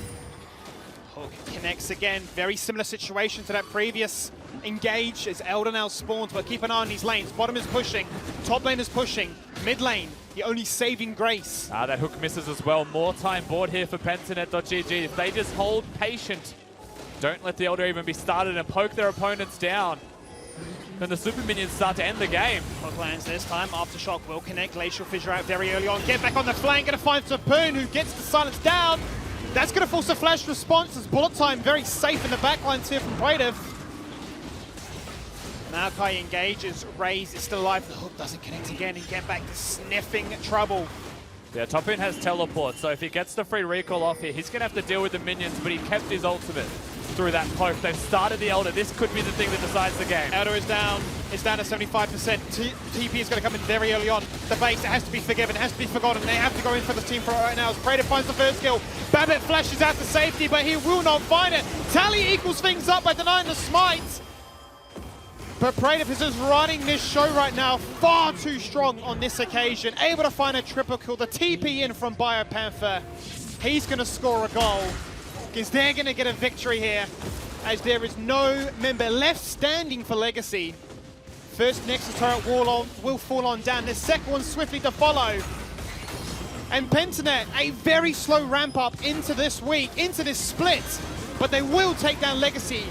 E: Hook connects again. Very similar situation to that previous engage as Elder now spawns, but keep an eye on these lanes. Bottom is pushing, top lane is pushing, mid lane, the only saving grace.
F: That hook misses as well. More time board here for Pentanet.gg. If they just hold patient, don't let the Elder even be started and poke their opponents down, then the super minions start to end the game.
E: Hook lands this time. Aftershock will connect. Glacial Fissure out very early on. Get back on the flank. Going to find Sapoon, who gets the silence down. That's going to force a flash response as bullet time very safe in the backlines here from Praetor. Maokai engages. Raze is still alive. The hook doesn't connect again and get back to sniffing trouble.
F: Yeah, Topin has teleport, so if he gets the free recall off here, he's going to have to deal with the minions, but he kept his ultimate through that poke. They've started the Elder. This could be the thing that decides the game.
E: Elder is down. It's down to 75%. TP is going to come in very early on. The base, it has to be forgiven. It has to be forgotten. They have to go in for the team for it right now as Praetor finds the first kill. Babbitt flashes out to safety, but he will not find it. Tally equals things up by denying the smite. But Praetor is just running this show right now far too strong on this occasion. Able to find a triple kill. The TP in from BioPanther. He's going to score a goal because they're going to get a victory here as there is no member left standing for Legacy. First Nexus turret will fall on down. The second one swiftly to follow. And Pentanet, a very slow ramp up into this week, into this split. But they will take down Legacy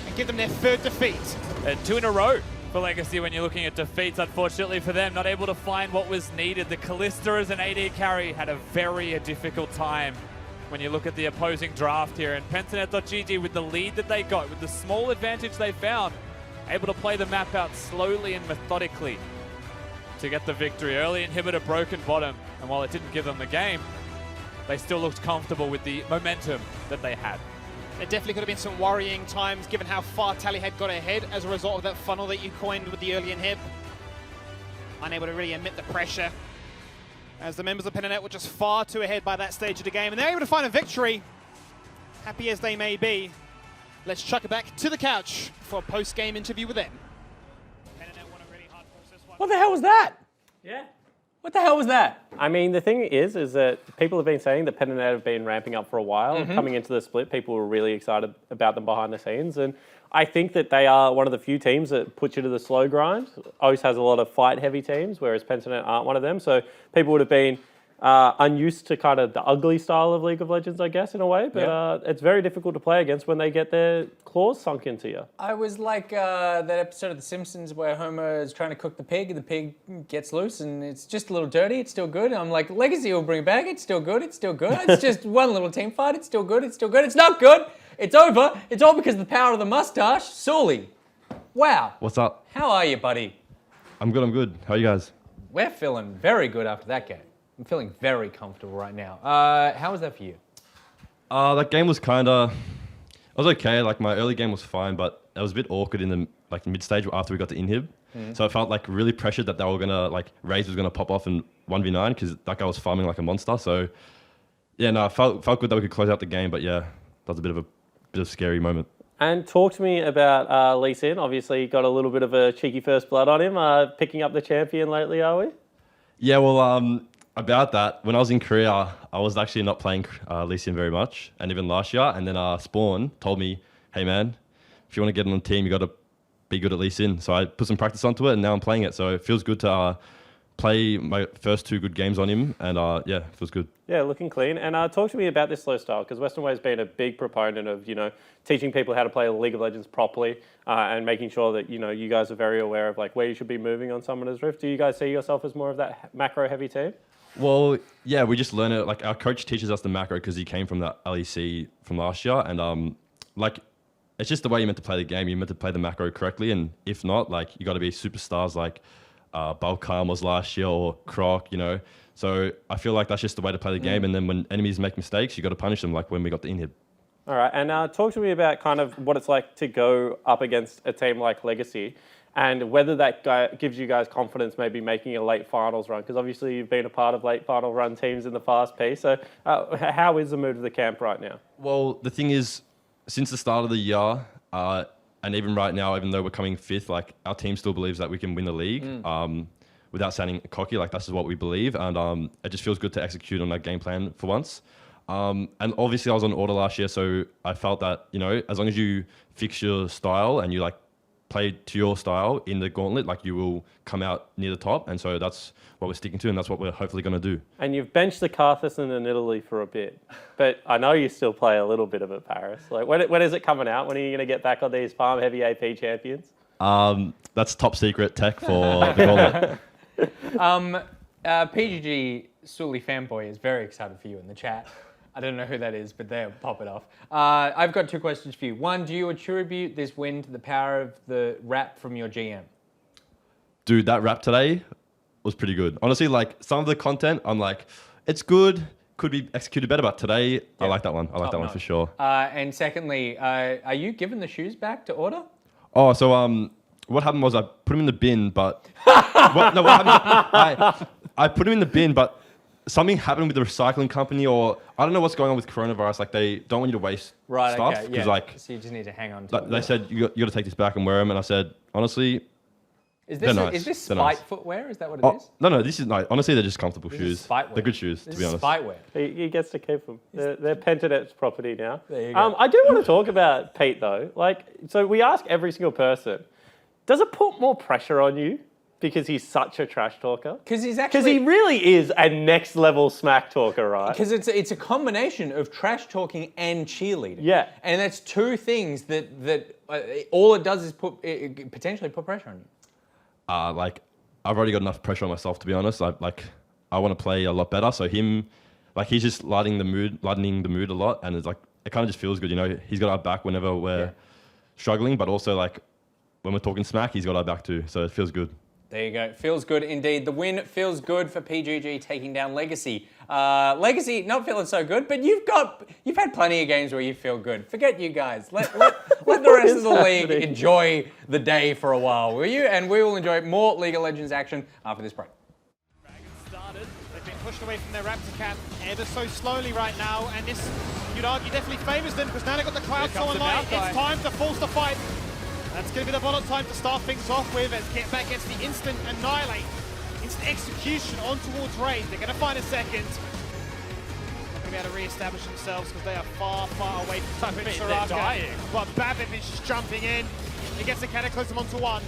E: and give them their third defeat.
F: 2 in a row for Legacy when you're looking at defeats. Unfortunately for them, not able to find what was needed. The Callista as an AD carry had a very difficult time when you look at the opposing draft here. And Pentanet.gg, with the lead that they got, with the small advantage they found, able to play the map out slowly and methodically to get the victory. Early inhibitor broken bottom, and while it didn't give them the game, they still looked comfortable with the momentum that they had.
E: There definitely could have been some worrying times given how far Tally had got ahead as a result of that funnel that you coined with the early inhib. Unable to really emit the pressure as the members of Pentanet were just far too ahead by that stage of the game, and they're able to find a victory. Happy as they may be, let's chuck it back to the couch for a post-game interview with them. Pentanet won a really hard force this one.
A: What the hell was that?
C: Yeah.
A: What the hell was that?
C: I mean, the thing is that people have been saying that Pentanet have been ramping up for a while. Coming into the split, people were really excited about them behind the scenes. And I think that they are one of the few teams that puts you to the slow grind. OS has a lot of fight-heavy teams, whereas Pentanet aren't one of them. So people would have been unused to kind of the ugly style of League of Legends, I guess, in a way. But it's very difficult to play against when they get their claws sunk into you.
A: I was like that episode of The Simpsons where Homer is trying to cook the pig and the pig gets loose and it's just a little dirty, it's still good. I'm like, Legacy will bring it back, it's still good, it's still good. It's just one little team fight, it's still good, it's still good. It's not good, it's over. It's all because of the power of the mustache. Sully, wow.
H: What's up?
A: How are you, buddy?
H: I'm good, I'm good. How are you guys?
A: We're feeling very good after that game. I'm feeling very comfortable right now. How was that for you?
H: That game was kind of... It was okay. Like, my early game was fine, but it was a bit awkward in the mid-stage after we got to inhib. So I felt like really pressured that they were going to, like, Raze was going to pop off in 1v9 because that guy was farming like a monster. So, yeah, no, I felt good that we could close out the game, but yeah, that was a bit of a scary moment. And
C: talk to me about Lee Sin. Obviously, got a little bit of a cheeky first blood on him. Picking up the champion lately, are we?
H: Yeah, well, about that, when I was in Korea, I was actually not playing Lee Sin very much, and even last year. And then Spawn told me, hey man, if you want to get on the team, you got to be good at Lee Sin. So I put some practice onto it, and now I'm playing it. So it feels good to play my first 2 good games on him, and yeah, it feels good.
C: Yeah, looking clean. And talk to me about this slow style, because Western Way's been a big proponent of, teaching people how to play League of Legends properly and making sure that, you guys are very aware of like where you should be moving on Summoner's Rift. Do you guys see yourself as more of that macro-heavy team?
H: Well, yeah, we just learn it. Like, our coach teaches us the macro because he came from the LEC from last year, and like, it's just the way you're meant to play the game. You're meant to play the macro correctly, and if not, like, you got to be superstars like Balkam was last year, or Croc, So I feel like that's just the way to play the game, and then when enemies make mistakes, you got to punish them, like when we got the inhib.
C: All right, and talk to me about kind of what it's like to go up against a team like Legacy, and whether that gives you guys confidence maybe making a late finals run, because obviously you've been a part of late final run teams in the fast piece. So how is the mood of the camp right now?
H: Well, the thing is, since the start of the year, and even right now, even though we're coming 5th, like, our team still believes that we can win the league without sounding cocky. Like, that's just what we believe, and it just feels good to execute on that game plan for once. And obviously I was on order last year, so I felt that, as long as you fix your style and you like play to your style in the gauntlet, like, you will come out near the top. And so that's what we're sticking to, and that's what we're hopefully going to do. And you've benched the Carthison in Italy for a bit, but I know you still play a little bit of it, Paris. Like, when is it coming out? When are you going to get back on these farm heavy AP champions? That's top secret tech for the gauntlet.
A: PGG Sully fanboy is very excited for you in the chat. I don't know who that is, but they'll pop it off. I've got 2 questions for you. One, do you attribute this win to the power of the rap from your GM?
H: Dude, that rap today was pretty good. Honestly, like, some of the content, I'm like, it's good, could be executed better, but today, yeah, I like that one. I like that one for sure.
A: And secondly, are you giving the shoes back to Order?
H: Oh, so what happened was I put them in the bin, but... what happened? I put them in the bin, but something happened with the recycling company, or I don't know what's going on with coronavirus. Like, they don't want you to waste stuff.
A: Okay, yeah.
H: Like,
A: so you just need to hang on to it.
H: They said, you got to take this back and wear them. And I said, honestly,
A: is this spite footwear? Is that what it is?
H: No, this is nice. Honestly, they're just comfortable shoes. They're good shoes, to be honest.
A: Spitewear.
C: He gets to keep them. They're Pentanet's property now.
A: There you go.
C: I do want to talk about Pete, though. Like, so we ask every single person, does it put more pressure on you because he's such a trash talker?
A: Because
C: he really is a next level smack talker, right?
A: Because it's a combination of trash talking and cheerleading.
C: Yeah.
A: And that's 2 things that all it does is potentially put pressure on you.
H: Like, I've already got enough pressure on myself, to be honest. I want to play a lot better. So him, like, he's just lightening the mood a lot, and it's like, it kind of just feels good, He's got our back whenever we're struggling, but also, like, when we're talking smack, he's got our back too. So it feels good.
A: There you go. Feels good indeed. The win feels good for PGG taking down Legacy. Legacy not feeling so good, but you've had plenty of games where you feel good. Forget you guys. Let the rest of the league enjoy the day for a while, will you? And we will enjoy more League of Legends action after this break.
E: Dragons started. They've been pushed away from their Raptor camp ever so slowly right now, and this, you'd argue, definitely favours them because now they've got the Cloud so online. It's time to force the fight. That's going to be the bullet time to start things off with as Back gets the instant annihilate, instant execution on towards Raze. They're going to find a second. Not going to be able to re-establish themselves because they are far, far away from Soraka. But Babip is just jumping in. He gets a Cataclysm onto 1,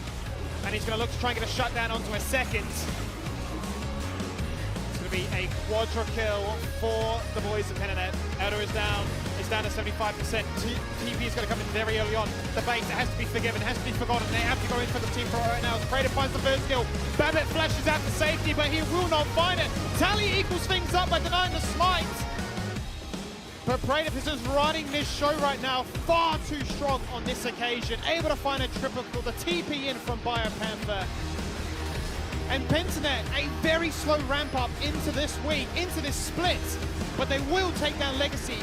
E: and he's going to look to try and get a shutdown onto a second. It's going to to be a quadra kill for the boys of Penanet. Elder is down. It's down to 75%. TP is going to come in very early on. The bait has to be forgiven, has to be forgotten. They have to go in for the team pro right now. Praetor finds the first kill. Babbitt flashes out to safety, but he will not find it. Tally equals things up by denying the smite. But Praetor is just running this show right now far too strong on this occasion. Able to find a triple kill. The TP in from BioPanther. And Pentanet, a very slow ramp up into this week, into this split, but they will take down Legacy.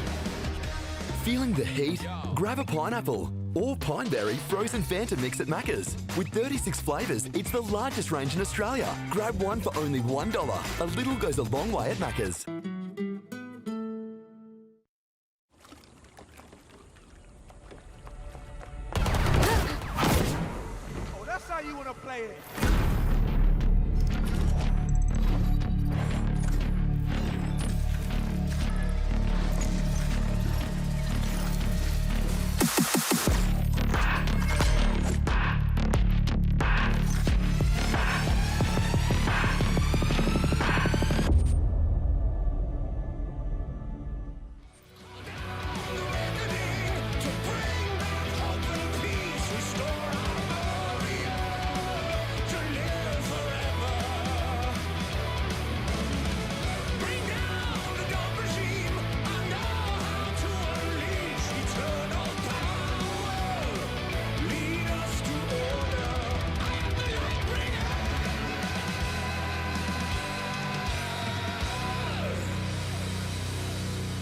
I: Feeling the heat? Grab a pineapple or pineberry frozen Fanta mix at Macca's. With 36 flavours, it's the largest range in Australia. Grab one for only $1. A little goes a long way at Macca's.
J: Oh, that's how you want to play it.